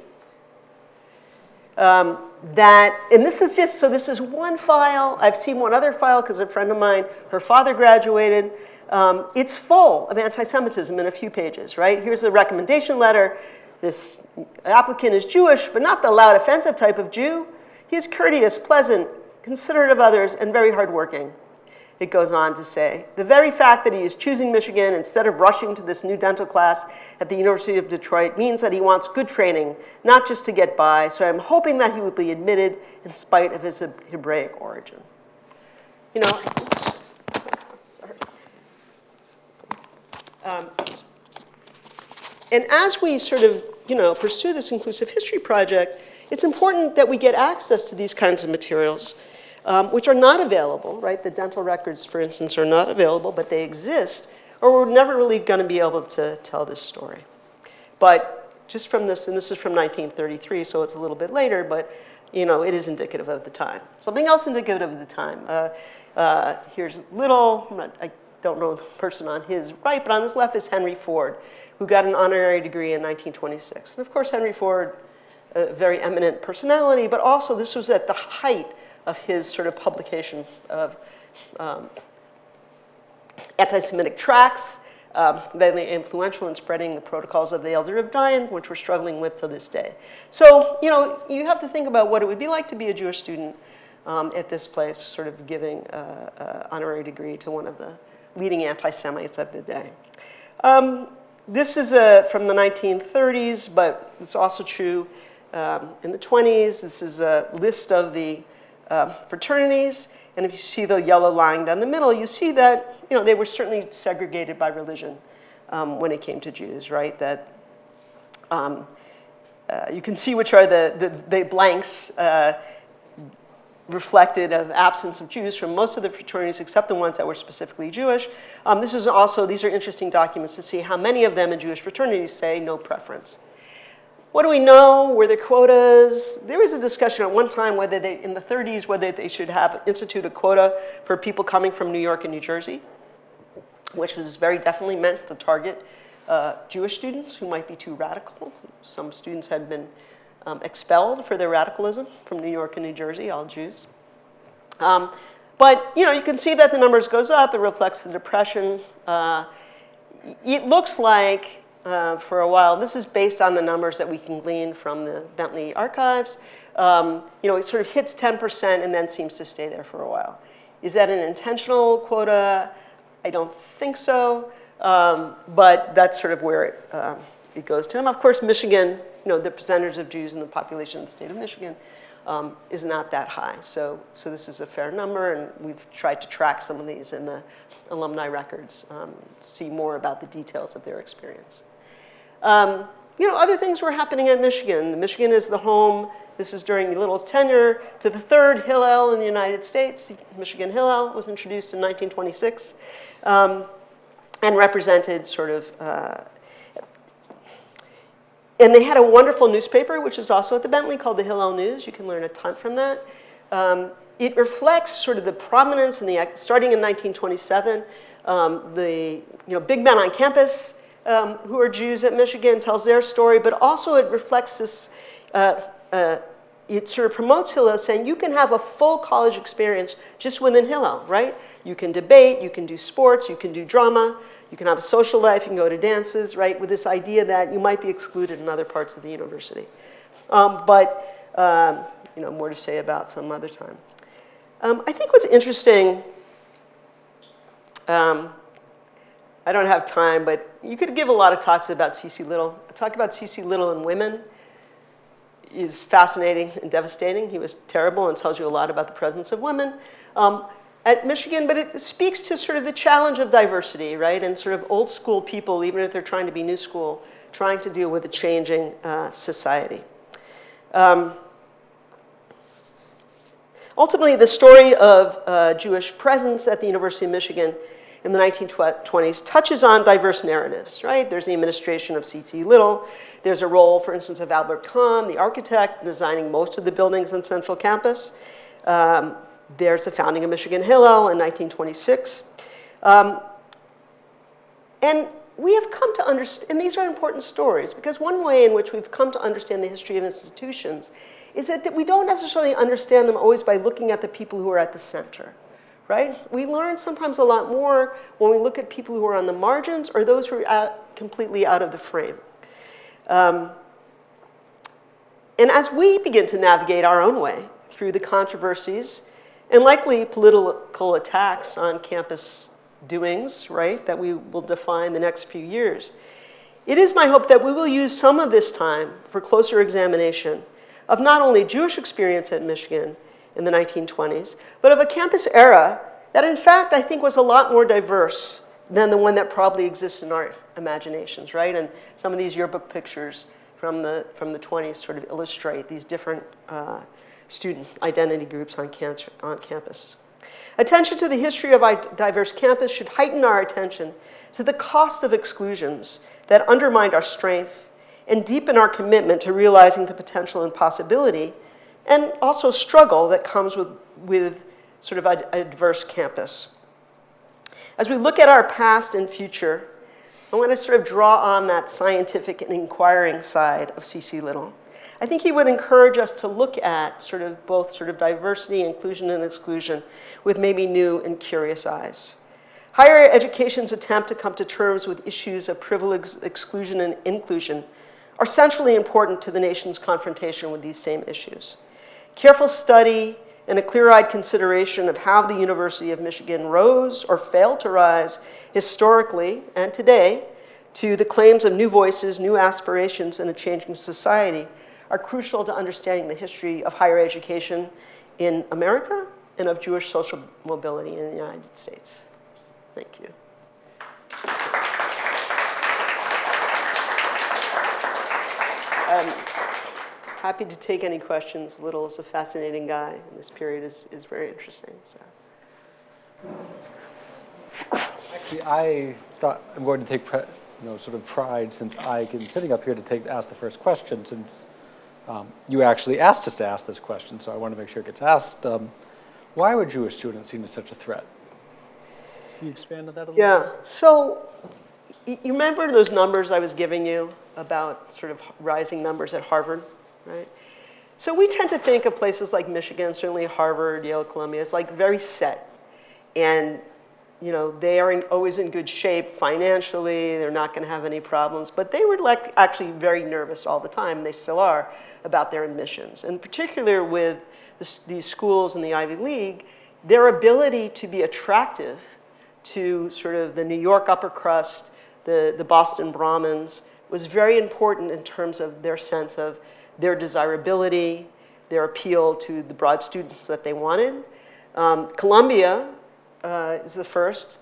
that, and this is just, so this is one file. I've seen one other file because a friend of mine, her father graduated. It's full of anti-Semitism in a few pages, right? Here's a recommendation letter. This applicant is Jewish, but not the loud, offensive type of Jew. He's courteous, pleasant, considerate of others, and very hardworking. It goes on to say, the very fact that he is choosing Michigan instead of rushing to this new dental class at the University of Detroit means that he wants good training, not just to get by, so I'm hoping that he will be admitted in spite of his Hebraic origin. And as we sort of, pursue this inclusive history project, it's important that we get access to these kinds of materials, which are not available, right? The dental records, for instance, are not available, but they exist, or we're never really going to be able to tell this story. But just from this, and this is from 1933, so it's a little bit later, but it is indicative of the time. Something else indicative of the time. Here's Little. I don't know the person on his right, but on his left is Henry Ford, who got an honorary degree in 1926. And of course, Henry Ford, a very eminent personality, but also this was at the height of his sort of publication of anti-Semitic tracts, very influential in spreading the protocols of the Elder of Dayan, which we're struggling with to this day. So, you have to think about what it would be like to be a Jewish student at this place, sort of giving an honorary degree to one of the leading anti-Semites of the day. This is from the 1930s, but it's also true in the 20s. This is a list of the fraternities, and if you see the yellow line down the middle, you see that they were certainly segregated by religion when it came to Jews, right? That you can see which are the blanks reflected of absence of Jews from most of the fraternities except the ones that were specifically Jewish. These are interesting documents to see how many of them in Jewish fraternities say no preference. What do we know? Were there quotas? There was a discussion at one time whether in the 30s, whether they should institute a quota for people coming from New York and New Jersey, which was very definitely meant to target Jewish students who might be too radical. Some students had been expelled for their radicalism from New York and New Jersey, all Jews. But you can see that the numbers goes up. It reflects the Depression. It looks like for a while, this is based on the numbers that we can glean from the Bentley archives. It sort of hits 10% and then seems to stay there for a while. Is that an intentional quota? I don't think so, but that's sort of where it goes to. And of course, Michigan, the percentage of Jews in the population of the state of Michigan is not that high. So this is a fair number, and we've tried to track some of these in the alumni records to see more about the details of their experience. Other things were happening at Michigan. Michigan is the home, this is during Little's tenure, to the third Hillel in the United States. Michigan Hillel was introduced in 1926 and represented sort of, and they had a wonderful newspaper, which is also at the Bentley, called the Hillel News. You can learn a ton from that. It reflects sort of the prominence starting in 1927, the big men on campus who are Jews at Michigan, tells their story, but also it reflects this it sort of promotes Hillel, saying you can have a full college experience just within Hillel, right? You can debate, you can do sports, you can do drama, you can have a social life, you can go to dances, right? With this idea that you might be excluded in other parts of the university. More to say about some other time. I think what's interesting, I don't have time, but you could give a lot of talks about C.C. Little. A talk about C.C. Little and women is fascinating and devastating. He was terrible and tells you a lot about the presence of women at Michigan, but it speaks to sort of the challenge of diversity, right? And sort of old school people, even if they're trying to be new school, trying to deal with a changing society. Ultimately, the story of Jewish presence at the University of Michigan in the 1920s touches on diverse narratives, right? There's the administration of C.C. Little. There's a role, for instance, of Albert Kahn, the architect, designing most of the buildings on Central Campus. There's the founding of Michigan Hillel in 1926. And we have come to understand, and these are important stories, because one way in which we've come to understand the history of institutions is that we don't necessarily understand them always by looking at the people who are at the center, right? We learn sometimes a lot more when we look at people who are on the margins or those who are completely out of the frame. And as we begin to navigate our own way through the controversies and likely political attacks on campus doings, right, that we will define the next few years, it is my hope that we will use some of this time for closer examination of not only Jewish experience at Michigan in the 1920s, but of a campus era that, in fact, I think was a lot more diverse than the one that probably exists in our imaginations, right? And some of these yearbook pictures from the 20s sort of illustrate these different student identity groups on campus. Attention to the history of a diverse campus should heighten our attention to the cost of exclusions that undermined our strength and deepen our commitment to realizing the potential and possibility and also struggle that comes with sort of a diverse campus. As we look at our past and future, I want to sort of draw on that scientific and inquiring side of C.C. Little. I think he would encourage us to look at sort of both sort of diversity, inclusion, and exclusion with maybe new and curious eyes. Higher education's attempt to come to terms with issues of privilege, exclusion, and inclusion are centrally important to the nation's confrontation with these same issues. Careful study and a clear-eyed consideration of how the University of Michigan rose or failed to rise historically and today to the claims of new voices, new aspirations, and a changing society are crucial to understanding the history of higher education in America and of Jewish social mobility in the United States. Thank you. I'm happy to take any questions. Little is a fascinating guy, and this period is very interesting. So. Actually, I thought I'm going to take sort of pride, since I am sitting up here to ask the first question, since you actually asked us to ask this question, so I want to make sure it gets asked. Why would Jewish students seem as such a threat? Can you expand on that a little bit? Yeah, so you remember those numbers I was giving you about sort of rising numbers at Harvard, right? So we tend to think of places like Michigan, certainly Harvard, Yale, Columbia, as like very set. And they are always in good shape financially, they're not going to have any problems, but they were actually very nervous all the time, they still are, about their admissions. And particularly with these schools in the Ivy League, their ability to be attractive to sort of the New York upper crust, the Boston Brahmins, was very important in terms of their sense of their desirability, their appeal to the broad students that they wanted. Columbia is the first,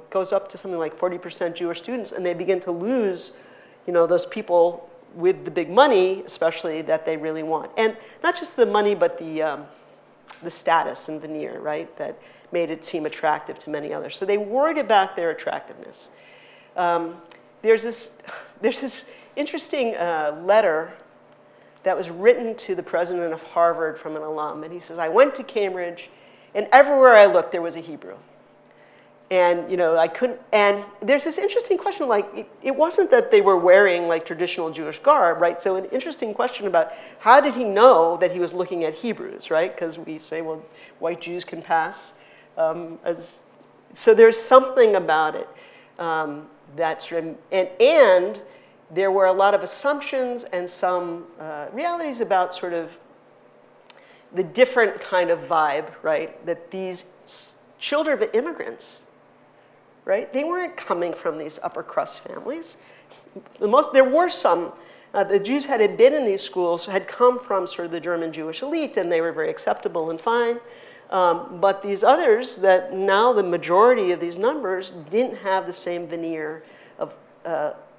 goes up to something like 40% Jewish students, and they begin to lose, those people with the big money, especially, that they really want. And not just the money, but the status and veneer, right, that made it seem attractive to many others. So they worried about their attractiveness. There's this interesting letter that was written to the president of Harvard from an alum, and he says, I went to Cambridge, and everywhere I looked, there was a Hebrew. And, I couldn't, and there's this interesting question, like, it wasn't that they were wearing, like, traditional Jewish garb, right? So an interesting question about how did he know that he was looking at Hebrews, right? Because we say, well, white Jews can pass. So there's something about it that sort of, and there were a lot of assumptions and some realities about sort of the different kind of vibe, right? That these children of immigrants, right? They weren't coming from these upper crust families. There were some, the Jews had been in these schools, had come from sort of the German Jewish elite, and they were very acceptable and fine. But these others, that now the majority of these numbers didn't have the same veneer of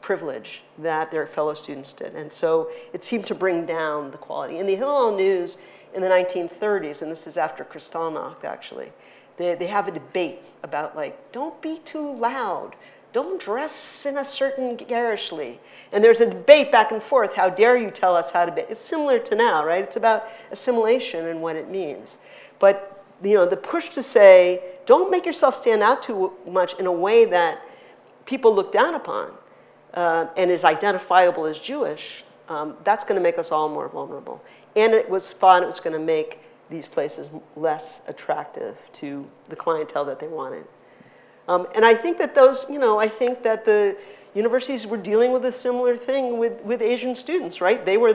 privilege that their fellow students did. And so it seemed to bring down the quality. In the Hillel News in the 1930s, and this is after Kristallnacht actually, they have a debate about, like, don't be too loud. Don't dress in a certain garishly. And there's a debate back and forth, how dare you tell us how to be. It's similar to now, right? It's about assimilation and what it means. But, the push to say, don't make yourself stand out too much in a way that people look down upon and is identifiable as Jewish, that's going to make us all more vulnerable. And it was fun. It was going to make these places less attractive to the clientele that they wanted. And I think that I think that the universities were dealing with a similar thing with Asian students, right? They were,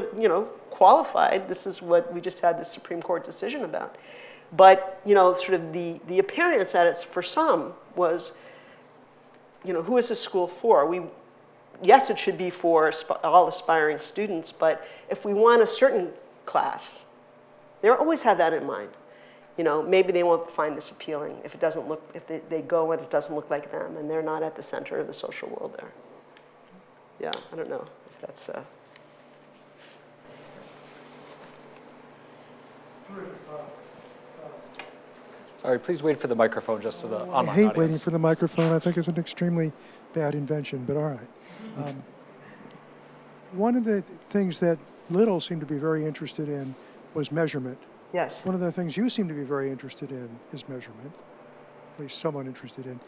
qualified. This is what we just had the Supreme Court decision about. But, sort of the appearance at it for some was, who is this school for? Yes, it should be for all aspiring students, but if we want a certain class, they always have that in mind. Maybe they won't find this appealing if they go and it doesn't look like them and they're not at the center of the social world there. Yeah, I don't know if that's... Sorry, please wait for the microphone just so the online I hate audience. waiting for the microphone. I think it's an extremely bad invention, but all right. One of the things that Little seemed to be very interested in was measurement. Yes. One of the things you seem to be very interested in is measurement, at least somewhat interested in.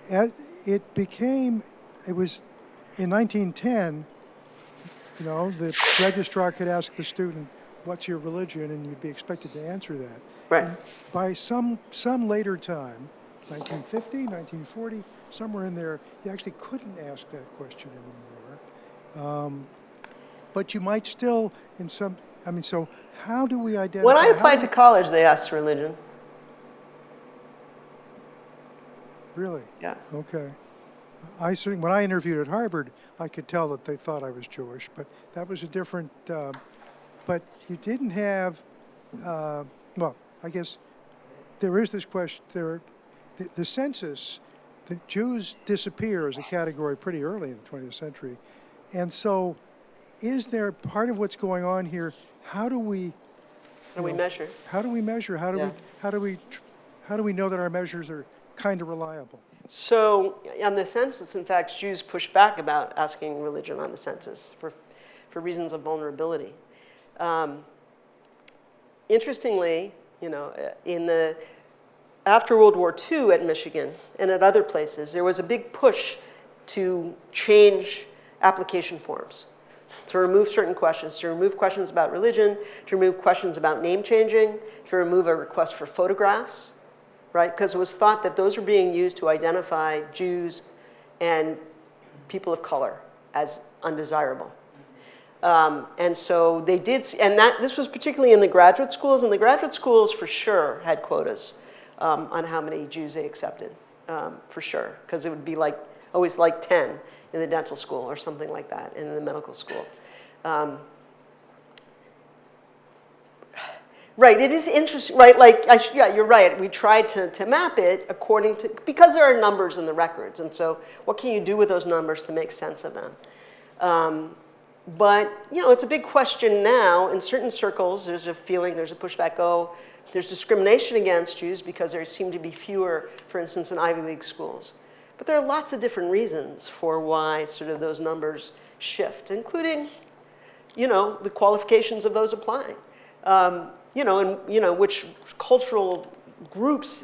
It was in 1910, the registrar could ask the student, what's your religion? And you'd be expected to answer that. Right. And by some later time, 1950, 1940, somewhere in there, you actually couldn't ask that question anymore. But you might still, so how do we identify? When I applied to college, they asked religion. Really? Yeah. Okay. When I interviewed at Harvard, I could tell that they thought I was Jewish, but that was a different, but you didn't have, I guess there is this question, the census, the Jews disappear as a category pretty early in the 20th century. And so is there part of what's going on here? How do we measure? How do we measure? How do we know that our measures are kind of reliable? So on the census, in fact, Jews pushed back about asking religion on the census for reasons of vulnerability. Interestingly, after World War II at Michigan and at other places, there was a big push to change application forms, to remove certain questions, to remove questions about religion, to remove questions about name changing, to remove a request for photographs, right? Because it was thought that those were being used to identify Jews and people of color as undesirable. And so they did, and this was particularly in the graduate schools, and the graduate schools for sure had quotas on how many Jews they accepted, for sure, because it would be always 10 in the dental school or something like that, in the medical school. Right, it is interesting, right, you're right, we tried to map it because there are numbers in the records, and so what can you do with those numbers to make sense of them? But, it's a big question now. In certain circles, there's a pushback, there's discrimination against Jews because there seem to be fewer, for instance, in Ivy League schools. But there are lots of different reasons for why sort of those numbers shift, including, the qualifications of those applying. Which cultural groups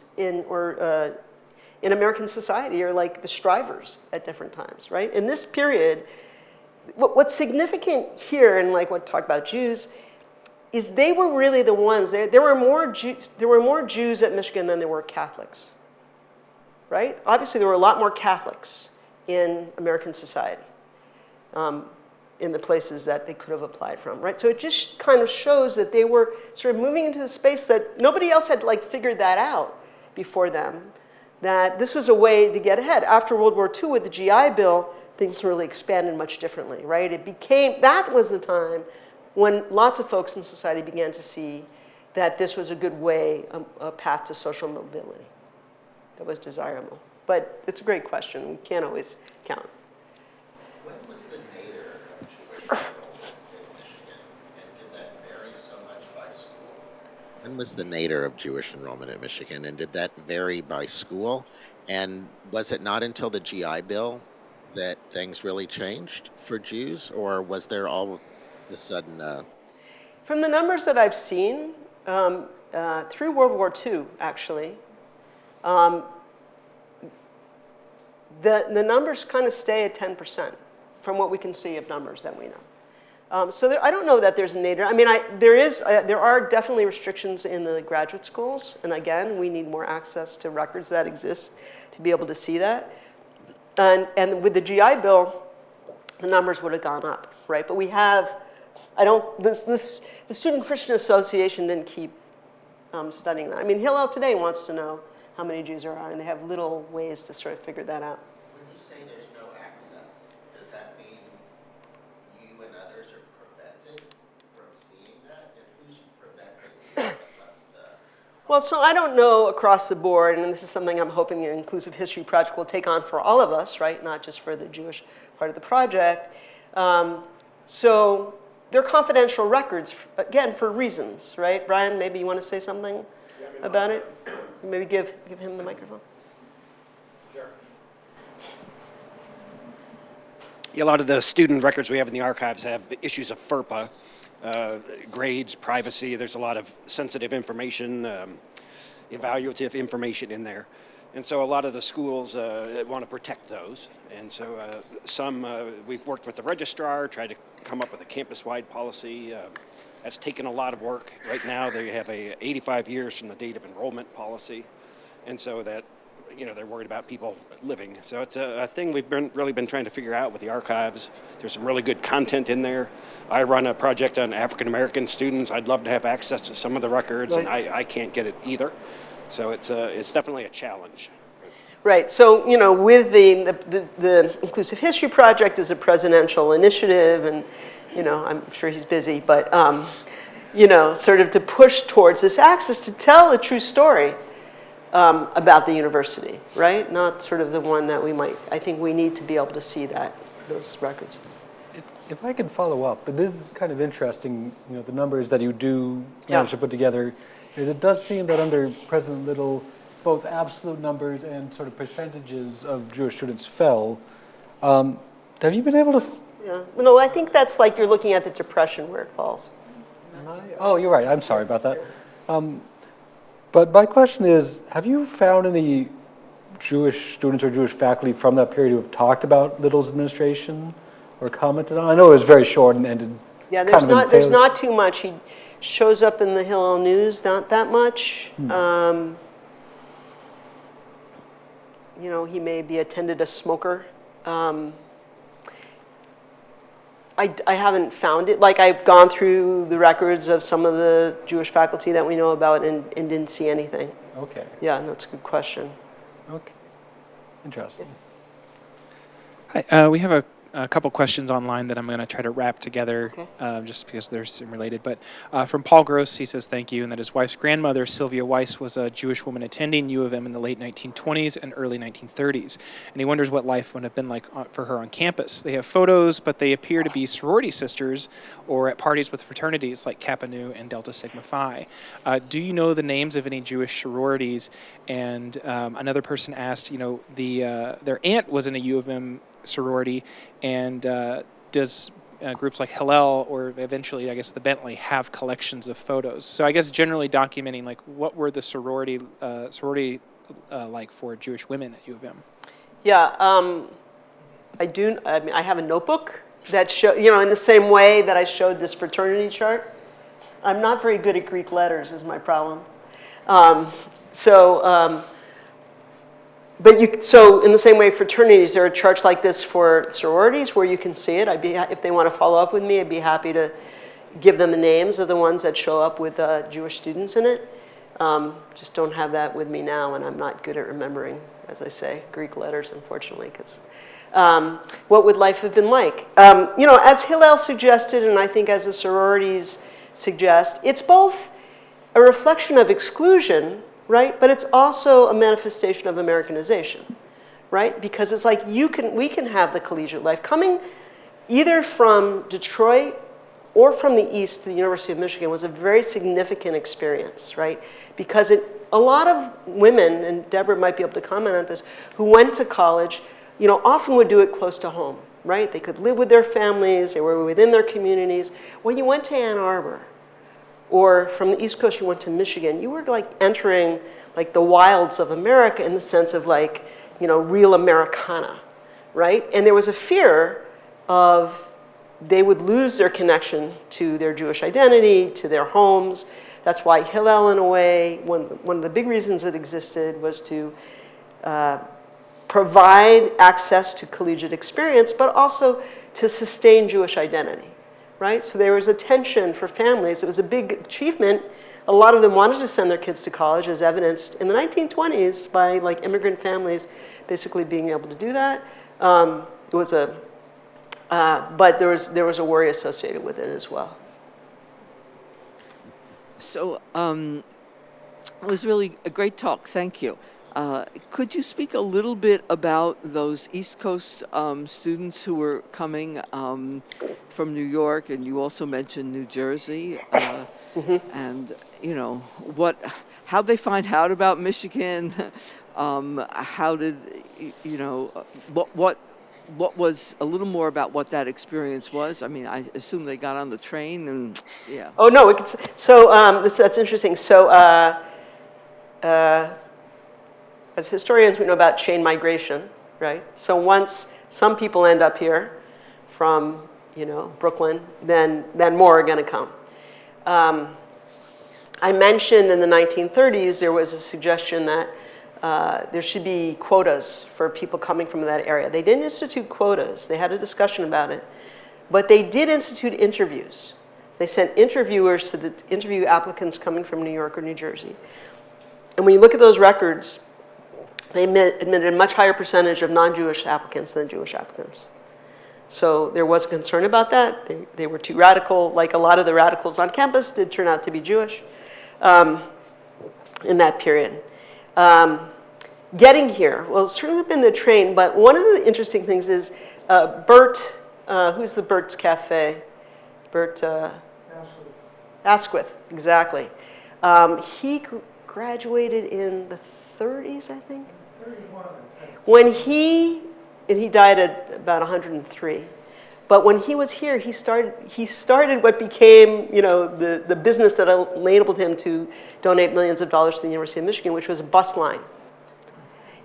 in American society are like the strivers at different times, right? In this period, what's significant here, and like what talked about Jews, is they were really the ones. There were more Jews at Michigan than there were Catholics, right? Obviously, there were a lot more Catholics in American society, in the places that they could have applied from, right? So it just kind of shows that they were sort of moving into the space that nobody else had like figured that out before them, that this was a way to get ahead. After World War II with the GI Bill, things really expanded much differently, right? That was the time when lots of folks in society began to see that this was a good way, a path to social mobility that was desirable. But it's a great question. We can't always count. When was the nadir of Jewish enrollment in Michigan, and did that vary so much by school? When was the nadir of Jewish enrollment in Michigan, and did that vary by school? And was it not until the GI Bill that things really changed for Jews, or was there all of a sudden From the numbers that I've seen, through World War II, actually, the numbers kind of stay at 10% from what we can see of numbers that we know. So I don't know that there's a nadir. I mean, there are definitely restrictions in the graduate schools, and again, we need more access to records that exist to be able to see that. And with the GI Bill, the numbers would have gone up, right? But we have, the Student Christian Association didn't keep studying that. I mean, Hillel today wants to know how many Jews there are, and they have little ways to sort of figure that out. when you say there's no access, does that mean you and others are prevented from seeing that? And who's preventing Well, so I don't know across the board, and this is something I'm hoping the Inclusive History Project will take on for all of us, right? Not just for the Jewish part of the project. So they're confidential records, again, for reasons, right? Brian, maybe you want to say something about it? Maybe give him the microphone. Sure. Yeah, a lot of the student records we have in the archives have issues of FERPA, grades, privacy. There's a lot of sensitive information, evaluative information in there. And so a lot of the schools want to protect those. And so we've worked with the registrar, tried to come up with a campus-wide policy. That's taken a lot of work. Right now, they have a 85 years from the date of enrollment policy. And so that, they're worried about people living. So it's a thing we've really been trying to figure out with the archives. There's some really good content in there. I run a project on African-American students. I'd love to have access to some of the records, and I can't get it either. So it's definitely a challenge. Right. So, with the Inclusive History Project is a presidential initiative, and, I'm sure he's busy, but, sort of to push towards this access to tell a true story about the university, right? Not sort of the one that I think we need to be able to see those records. If I could follow up, but this is kind of interesting, the numbers that you do manage to put together, is it does seem that under President Little, both absolute numbers and sort of percentages of Jewish students fell. Have you been able to? Yeah. No, I think that's like you're looking at the Depression where it falls. Oh, you're right. I'm sorry about that. But my question is, have you found any Jewish students or Jewish faculty from that period who have talked about Little's administration or commented on? I know it was very short and ended. Yeah, there's not too much. He shows up in the Hillel News, not that much. He maybe attended a smoker. I haven't found it. Like, I've gone through the records of some of the Jewish faculty that we know about and didn't see anything. Okay. Yeah, that's a good question. Okay. Interesting. Hi, we have a couple questions online that I'm going to try to wrap together, just because they're related. But from Paul Gross, he says thank you, and that his wife's grandmother, Sylvia Weiss, was a Jewish woman attending U of M in the late 1920s and early 1930s. And he wonders what life would have been like for her on campus. They have photos, but they appear to be sorority sisters or at parties with fraternities like Kappa Nu and Delta Sigma Phi. Do you know the names of any Jewish sororities? And another person asked, their aunt was in a U of M sorority, and does groups like Hillel or eventually, I guess, the Bentley have collections of photos? So I guess generally documenting, like, what were the sorority like for Jewish women at U of M? Yeah, I do. I mean, I have a notebook that show, in the same way that I showed this fraternity chart. I'm not very good at Greek letters, is my problem. So in the same way, fraternities, there are charts like this for sororities where you can see it. If they want to follow up with me, I'd be happy to give them the names of the ones that show up with Jewish students in it. Just don't have that with me now, and I'm not good at remembering, as I say, Greek letters, unfortunately, because what would life have been like? As Hillel suggested, and I think as the sororities suggest, it's both a reflection of exclusion, right? But it's also a manifestation of Americanization, right? Because it's like we can have the collegiate life. Coming either from Detroit or from the East to the University of Michigan was a very significant experience, right? Because a lot of women, and Deborah might be able to comment on this, who went to college, often would do it close to home, right? They could live with their families, they were within their communities. When you went to Ann Arbor, or from the East Coast you went to Michigan, you were like entering like the wilds of America in the sense of like, real Americana, right? And there was a fear of they would lose their connection to their Jewish identity, to their homes. That's why Hillel, in a way, one of the big reasons it existed was to provide access to collegiate experience, but also to sustain Jewish identity, right? So there was a tension for families. It was a big achievement. A lot of them wanted to send their kids to college, as evidenced in the 1920s by like immigrant families basically being able to do that. It was but there was a worry associated with it as well. So it was really a great talk. Thank you. Could you speak a little bit about those East Coast students who were coming from New York, and you also mentioned New Jersey, and how they find out about Michigan? How did what was a little more about what that experience was? I mean, I assume they got on the train and yeah. Oh no! That's interesting. So. As historians, we know about chain migration, right? So once some people end up here from, Brooklyn, then more are going to come. I mentioned in the 1930s there was a suggestion that there should be quotas for people coming from that area. They didn't institute quotas. They had a discussion about it. But they did institute interviews. They sent interviewers to interview applicants coming from New York or New Jersey. And when you look at those records, they admitted a much higher percentage of non-Jewish applicants than Jewish applicants. So there was a concern about that. They were too radical. Like a lot of the radicals on campus did turn out to be Jewish in that period. Getting here, well, it's certainly been the train, but one of the interesting things is Bert, who's the Bert's Cafe? Bert Asquith, exactly. He graduated in the 30s, I think. 31. When he died at about 103. But when he was here, he started what became, the business that enabled him to donate millions of dollars to the University of Michigan, which was a bus line.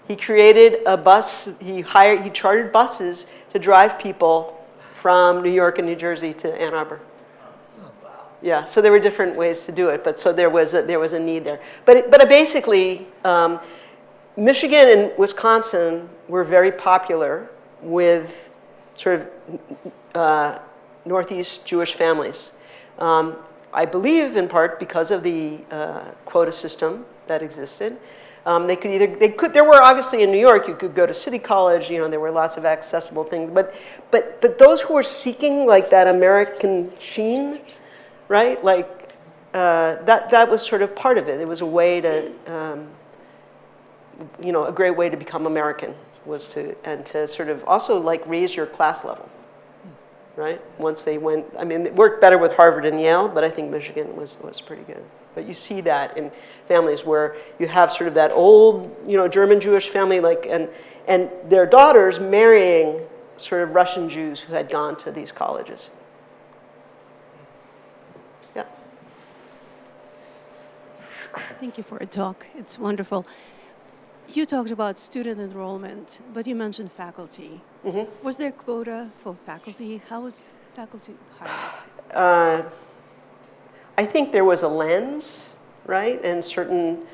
He created a bus. He chartered buses to drive people from New York and New Jersey to Ann Arbor. Yeah, so there were different ways to do it, but so there was a need there. But basically, Michigan and Wisconsin were very popular with sort of Northeast Jewish families. I believe in part because of the quota system that existed. There were obviously in New York, you could go to City College, there were lots of accessible things, but those who were seeking like that American sheen, right? Like that was sort of part of it. It was a way to, a great way to become American was to sort of also like raise your class level, right? Once they went, I mean, it worked better with Harvard and Yale, but I think Michigan was pretty good. But you see that in families where you have sort of that old, German Jewish family, like, and their daughters marrying sort of Russian Jews who had gone to these colleges. Yeah. Thank you for a talk. It's wonderful. You talked about student enrollment, but you mentioned faculty. Was there quota for faculty? How was faculty hired? I think there was a lens, right? And certain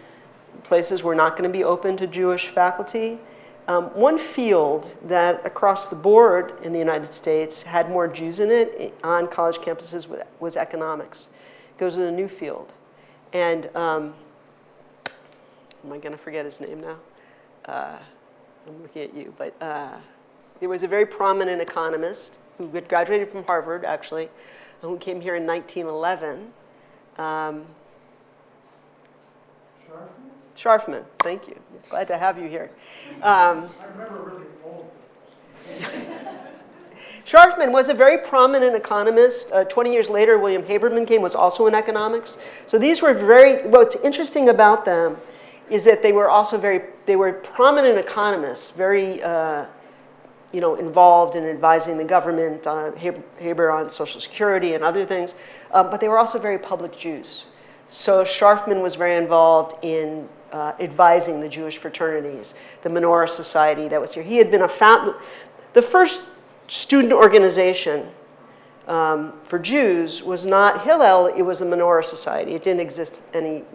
places were not going to be open to Jewish faculty. One field that across the board in the United States had more Jews in it on college campuses was economics. It goes to a new field. And am I going to forget his name now? I'm looking at you. But there was a very prominent economist who had graduated from Harvard, actually, who came here in 1911. Scharfman, thank you. Glad to have you here. I remember really old. Scharfman was a very prominent economist. 20 years later, William Haberman came, was also in economics. So these were what's interesting about them is that they were also they were prominent economists, very, involved in advising the government, Haber on Social Security and other things, but they were also very public Jews. So Scharfman was very involved in advising the Jewish fraternities, the Menorah Society that was here. He had been the first student organization for Jews was not Hillel, it was the Menorah Society. It didn't exist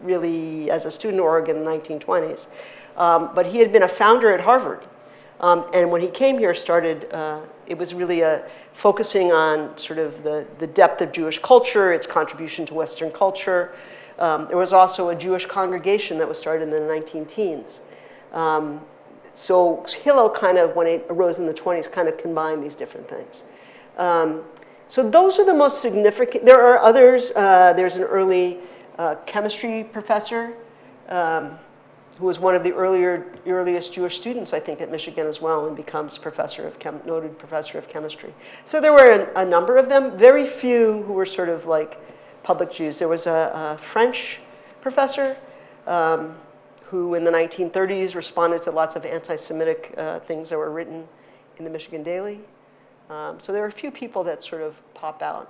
really as a student org in the 1920s. But he had been a founder at Harvard. And when he came here, it was really focusing on sort of the depth of Jewish culture, its contribution to Western culture. There was also a Jewish congregation that was started in the 19-teens. So Hillel kind of, when it arose in the 20s, kind of combined these different things. So those are the most significant. There are others. There's an early chemistry professor who was one of the earliest Jewish students, I think, at Michigan as well, and becomes noted professor of chemistry. So there were a number of them, very few who were sort of like public Jews. There was a French professor who in the 1930s responded to lots of anti-Semitic things that were written in the Michigan Daily. So there are a few people that sort of pop out.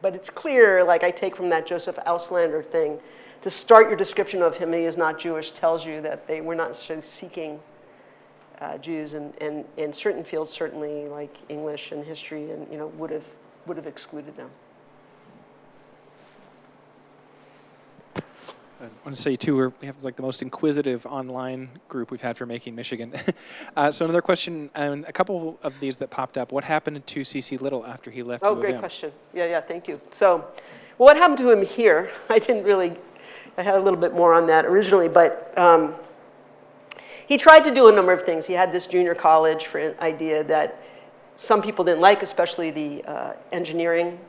But it's clear, like I take from that Joseph Auslander thing, to start your description of him, he is not Jewish, tells you that they were not necessarily seeking Jews, and in certain fields, certainly like English and history, and would have excluded them. I want to say, too, we have like the most inquisitive online group we've had for Making Michigan. So another question, and a couple of these that popped up. What happened to C.C. Little after he left? Oh, great question. Yeah, thank you. So what happened to him here? I had a little bit more on that originally, but he tried to do a number of things. He had this junior college for an idea that some people didn't like, especially the engineering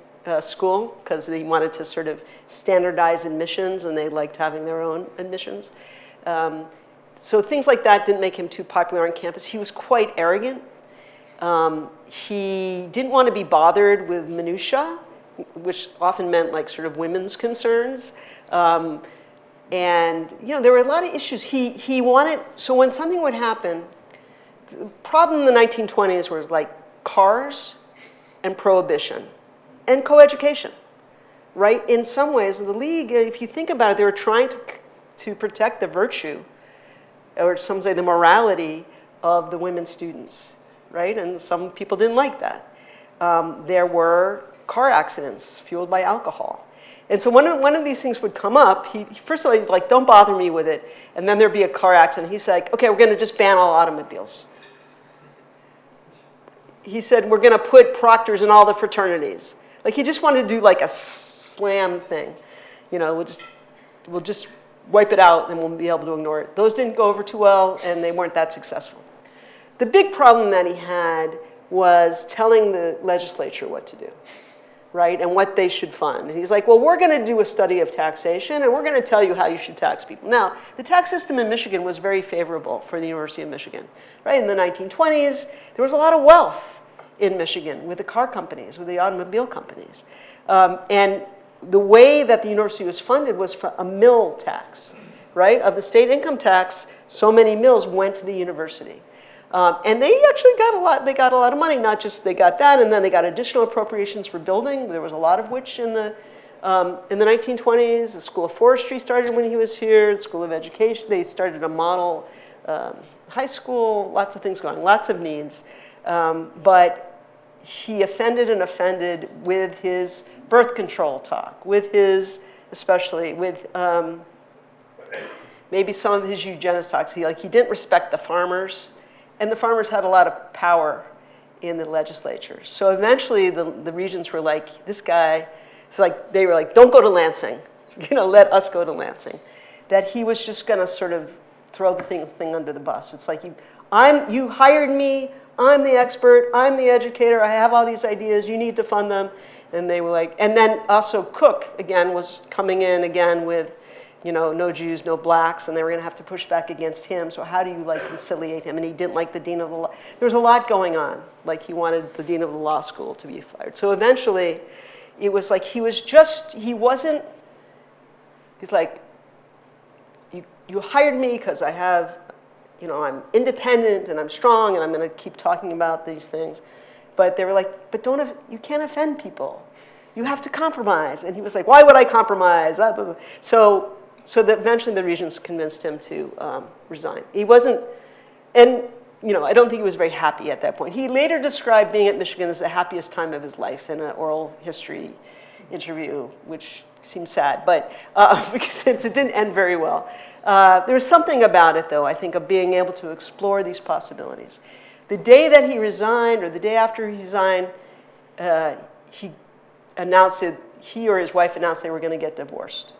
school, because they wanted to sort of standardize admissions, and they liked having their own admissions. So things like that didn't make him too popular on campus. He was quite arrogant. He didn't want to be bothered with minutia, which often meant like sort of women's concerns. And there were a lot of issues. He wanted, so when something would happen, the problem in the 1920s was like cars and prohibition and coeducation, right? In some ways, the League, if you think about it, they were trying to protect the virtue, or some say the morality of the women students, right? And some people didn't like that. There were car accidents fueled by alcohol. And so one of these things would come up. First of all, he's like, don't bother me with it. And then there'd be a car accident. He's like, okay, we're going to just ban all automobiles. He said, we're going to put proctors in all the fraternities. Like, he just wanted to do like a slam thing. We'll just wipe it out and we'll be able to ignore it. Those didn't go over too well, and they weren't that successful. The big problem that he had was telling the legislature what to do, right, and what they should fund. And he's like, well, we're going to do a study of taxation, and we're going to tell you how you should tax people. Now, the tax system in Michigan was very favorable for the University of Michigan, right? In the 1920s, there was a lot of wealth in Michigan with the car companies, with the automobile companies. And the way that the university was funded was for a mill tax, right? Of the state income tax, so many mills went to the university. And they actually got a lot. They got a lot of money. Not just they got that, and then they got additional appropriations for building. There was a lot of which in the 1920s. The School of Forestry started when he was here. The School of Education. They started a model high school, lots of things going, lots of needs. But he offended with his birth control talk, with his, especially with maybe some of his eugenics talks. He didn't respect the farmers, and the farmers had a lot of power in the legislature. So eventually the regents were like, this guy, they were like, don't go to Lansing, let us go to Lansing. That he was just gonna sort of throw the thing under the bus. It's like, you hired me, I'm the expert, I'm the educator, I have all these ideas, you need to fund them. And they were like, and then also Cook, again, was coming in again with, no Jews, no blacks, and they were gonna have to push back against him. So how do you conciliate him? And he didn't like the dean of the law. There was a lot going on. He wanted the dean of the law school to be fired. So eventually, it was like he's like, you hired me because I have, I'm independent and I'm strong and I'm gonna keep talking about these things. But they were like, but you can't offend people. You have to compromise. And he was like, why would I compromise? So that eventually the regents convinced him to resign. He wasn't, and I don't think he was very happy at that point. He later described being at Michigan as the happiest time of his life in an oral history interview, which seems sad, but because it didn't end very well. There was something about it, though, I think, of being able to explore these possibilities. The day that he resigned, or the day after he resigned, he or his wife announced they were going to get divorced.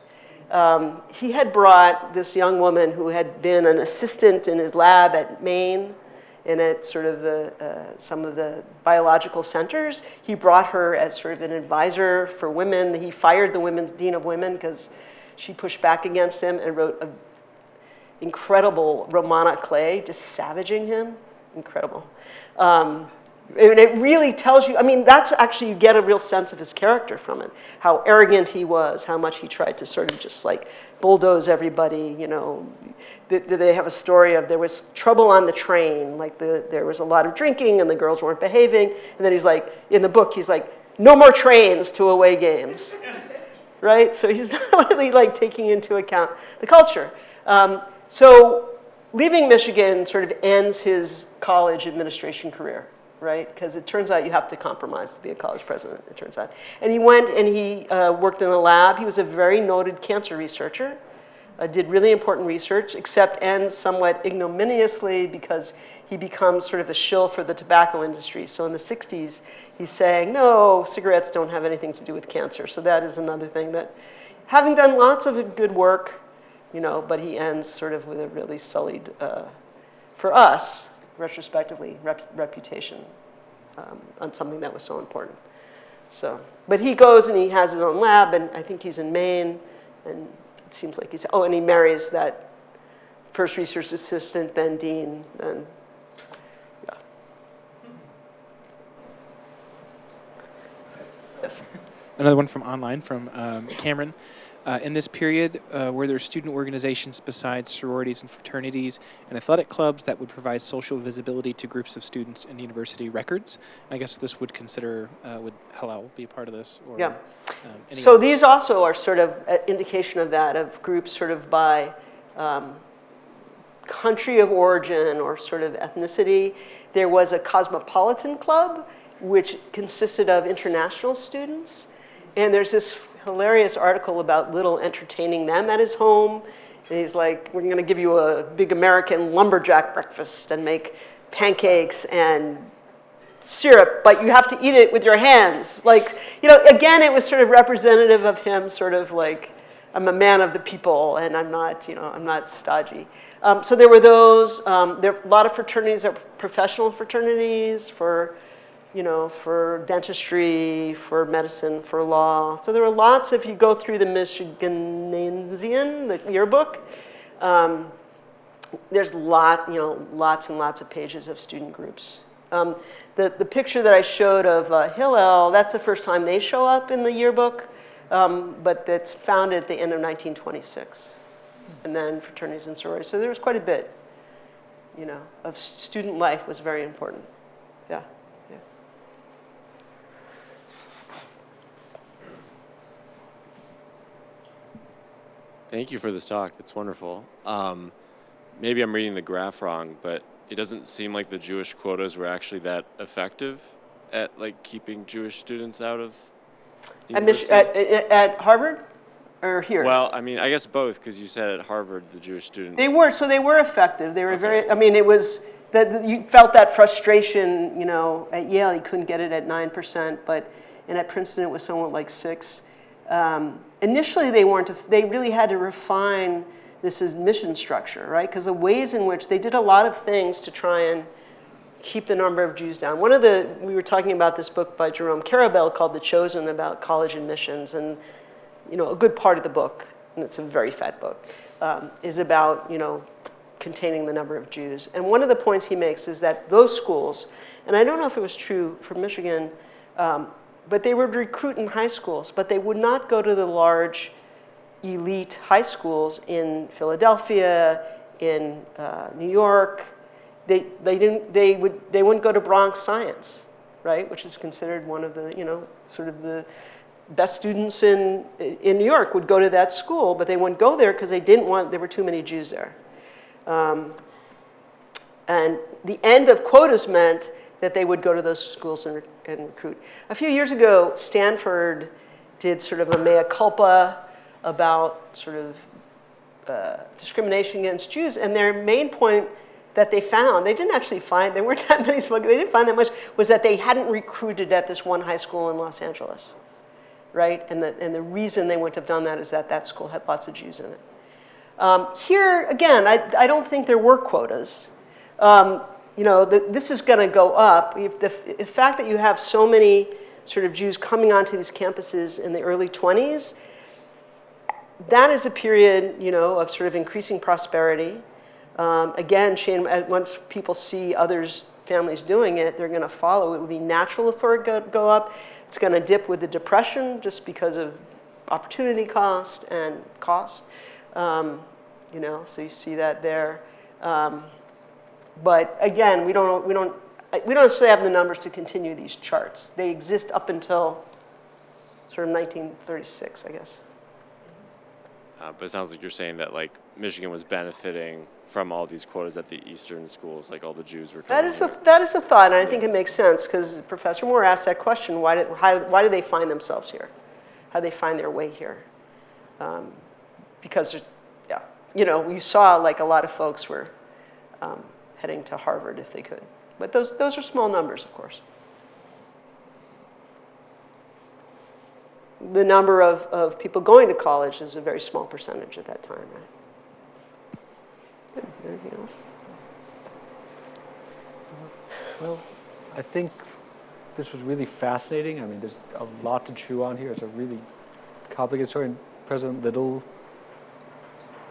He had brought this young woman who had been an assistant in his lab at Maine and at sort of some of the biological centers. He brought her as sort of an advisor for women. He fired the women's dean of women because she pushed back against him and wrote an incredible roman à clef, just savaging him. Incredible. And it really tells you, that's actually, you get a real sense of his character from it. How arrogant he was, how much he tried to sort of just bulldoze everybody, They have a story of there was trouble on the train, there was a lot of drinking and the girls weren't behaving. And then he's like, in the book, he's like, no more trains to away games, right? So he's not really taking into account the culture. So leaving Michigan sort of ends his college administration career, right? Because it turns out you have to compromise to be a college president, it turns out. And he went and he worked in a lab. He was a very noted cancer researcher, did really important research, except ends somewhat ignominiously because he becomes sort of a shill for the tobacco industry. So in the 60s, he's saying, no, cigarettes don't have anything to do with cancer. So that is another thing that, having done lots of good work, but he ends sort of with a really sullied, for us, retrospectively, reputation on something that was so important. So, but he goes and he has his own lab, and I think he's in Maine, and it seems like and he marries that first research assistant, then dean, then, yeah. Yes. Another one from online, from Cameron. In this period, were there student organizations besides sororities and fraternities and athletic clubs that would provide social visibility to groups of students in university records? I guess this would consider, would Hillel be a part of this? Or, yeah. So these also are sort of an indication of that, of groups sort of by country of origin or sort of ethnicity. There was a cosmopolitan club, which consisted of international students. And there's this hilarious article about Little entertaining them at his home. And he's like, we're going to give you a big American lumberjack breakfast and make pancakes and syrup, but you have to eat it with your hands. Again, it was sort of representative of him, sort of like, I'm a man of the people and I'm not stodgy. So there were those. There are a lot of fraternities that were professional fraternities for dentistry, for medicine, for law. So there were lots, if you go through the Michigansian, the yearbook, there's lots and lots of pages of student groups. The picture that I showed of Hillel, that's the first time they show up in the yearbook, but that's founded at the end of 1926. And then fraternities and sororities. So there was quite a bit, of student life was very important. Yeah. Thank you for this talk. It's wonderful. maybe I'm reading the graph wrong, but it doesn't seem like the Jewish quotas were actually that effective at like keeping Jewish students out of university. At Harvard or here? Well, I mean, I guess both, because you said at Harvard the Jewish student. They were effective. They were very, I mean, it was, that you felt that frustration, you know, at Yale you couldn't get it at 9%, and at Princeton it was somewhat like 6. Initially they really had to refine this admission structure, right? Because the ways in which they did a lot of things to try and keep the number of Jews down. We were talking about this book by Jerome Karabel called The Chosen about college admissions, and you know, a good part of the book, and it's a very fat book, is about, you know, containing the number of Jews. And one of the points he makes is that those schools, and I don't know if it was true for Michigan, but they would recruit in high schools, but they would not go to the large elite high schools in Philadelphia, in New York. They wouldn't go to Bronx Science, right, which is considered one of the, you know, sort of the best students in New York would go to that school, but they wouldn't go there because there were too many Jews there. And the end of quotas meant that they would go to those schools and recruit. A few years ago, Stanford did sort of a mea culpa about sort of discrimination against Jews, and their main point that they found, there weren't that many, they didn't find that much, was that they hadn't recruited at this one high school in Los Angeles, right? And the reason they wouldn't have done that is that school had lots of Jews in it. Here, again, I don't think there were quotas. You know, this is going to go up. The fact that you have so many sort of Jews coming onto these campuses in the early 20s, that is a period, you know, of sort of increasing prosperity. Again, once people see families doing it, they're going to follow. It would be natural for it to go up. It's going to dip with the Depression just because of opportunity cost and cost. You know, so you see that there. But again, we don't necessarily have the numbers to continue these charts. They exist up until sort of 1936, I guess. But it sounds like you're saying that like Michigan was benefiting from all these quotas at the Eastern schools, like all the Jews were coming. That is a thought, and I think it makes sense because Professor Moore asked that question: why do they find themselves here? How do they find their way here? Because, yeah, you know, you saw like a lot of folks were heading to Harvard if they could, but those are small numbers, of course. The number of people going to college is a very small percentage at that time, right? Good. Anything else? Well, I think this was really fascinating. I mean, there's a lot to chew on here. It's a really complicated story. And President Little,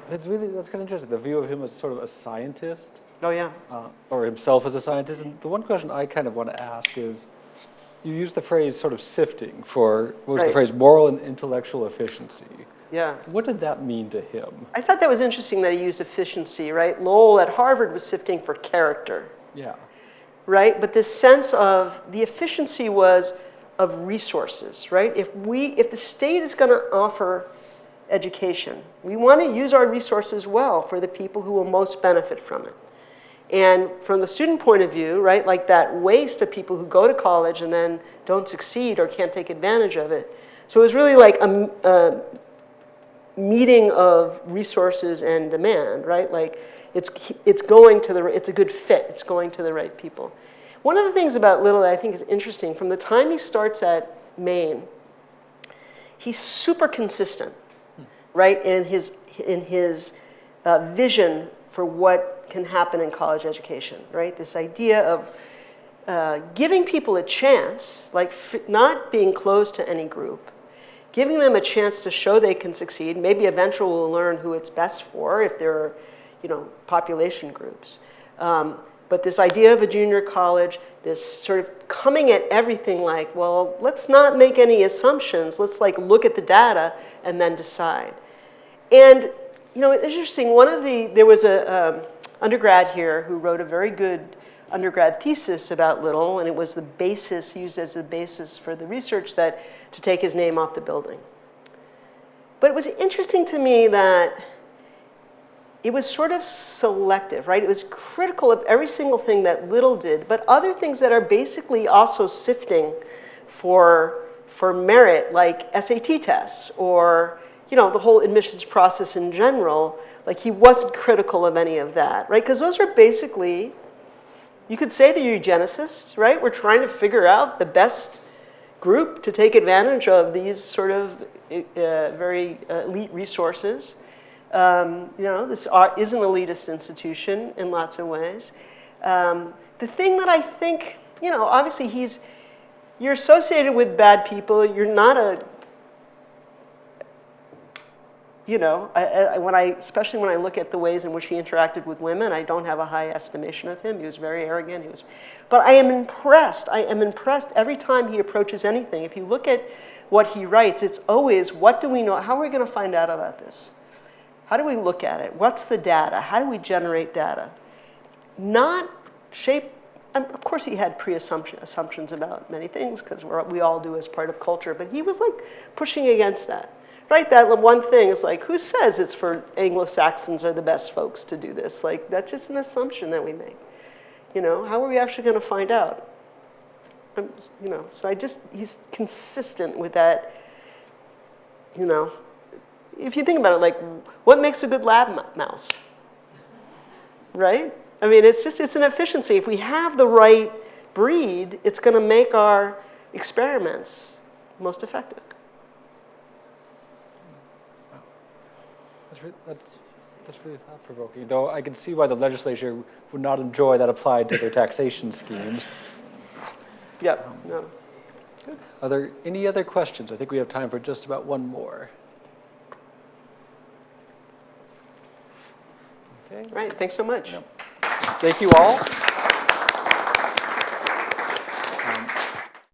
that's kind of interesting. The view of him as sort of a scientist. Oh, yeah. Or himself as a scientist. And the one question I kind of want to ask is, you use the phrase sort of sifting for, what was the phrase, moral and intellectual efficiency. Yeah. What did that mean to him? I thought that was interesting that he used efficiency, right? Lowell at Harvard was sifting for character. Yeah. Right? But this sense of the efficiency was of resources, right? If the state is going to offer education, we want to use our resources well for the people who will most benefit from it. And from the student point of view, right, like that waste of people who go to college and then don't succeed or can't take advantage of it. So it was really like a meeting of resources and demand, right? Like it's a good fit. It's going to the right people. One of the things about Little that I think is interesting, from the time he starts at Maine, he's super consistent, right, in his vision for what can happen in college education, right? This idea of giving people a chance, like not being closed to any group, giving them a chance to show they can succeed. Maybe eventually we'll learn who it's best for if there are, you know, population groups. But this idea of a junior college, this sort of coming at everything like, well, let's not make any assumptions. Let's like look at the data and then decide. And you know, it's interesting. There was a undergrad here who wrote a very good undergrad thesis about Little, and it was used as the basis for the research to take his name off the building. But it was interesting to me that it was sort of selective, right? It was critical of every single thing that Little did, but other things that are basically also sifting for merit, like SAT tests or, you know, the whole admissions process in general. Like, he wasn't critical of any of that, right? Because those are basically, you could say they're eugenicists, right? We're trying to figure out the best group to take advantage of these sort of very elite resources. You know, this is an elitist institution in lots of ways. The thing that I think, you know, obviously you're associated with bad people. You're not a, you know, especially when I look at the ways in which he interacted with women, I don't have a high estimation of him. He was very arrogant. But I am impressed. I am impressed every time he approaches anything. If you look at what he writes, it's always, what do we know? How are we going to find out about this? How do we look at it? What's the data? How do we generate data? Not shape. Of course, he had assumptions about many things, because we all do as part of culture. But he was like pushing against that. Right, that one thing is like, who says it's for Anglo-Saxons are the best folks to do this? Like, that's just an assumption that we make. You know, how are we actually going to find out? You know, so he's consistent with that. You know, if you think about it, like, what makes a good lab mouse? Right? I mean, it's an efficiency. If we have the right breed, it's going to make our experiments most effective. That's really thought-provoking, though I can see why the legislature would not enjoy that applied to their taxation schemes. Yep, no. Are there any other questions? I think we have time for just about one more. Okay. Right, thanks so much. Thank you all.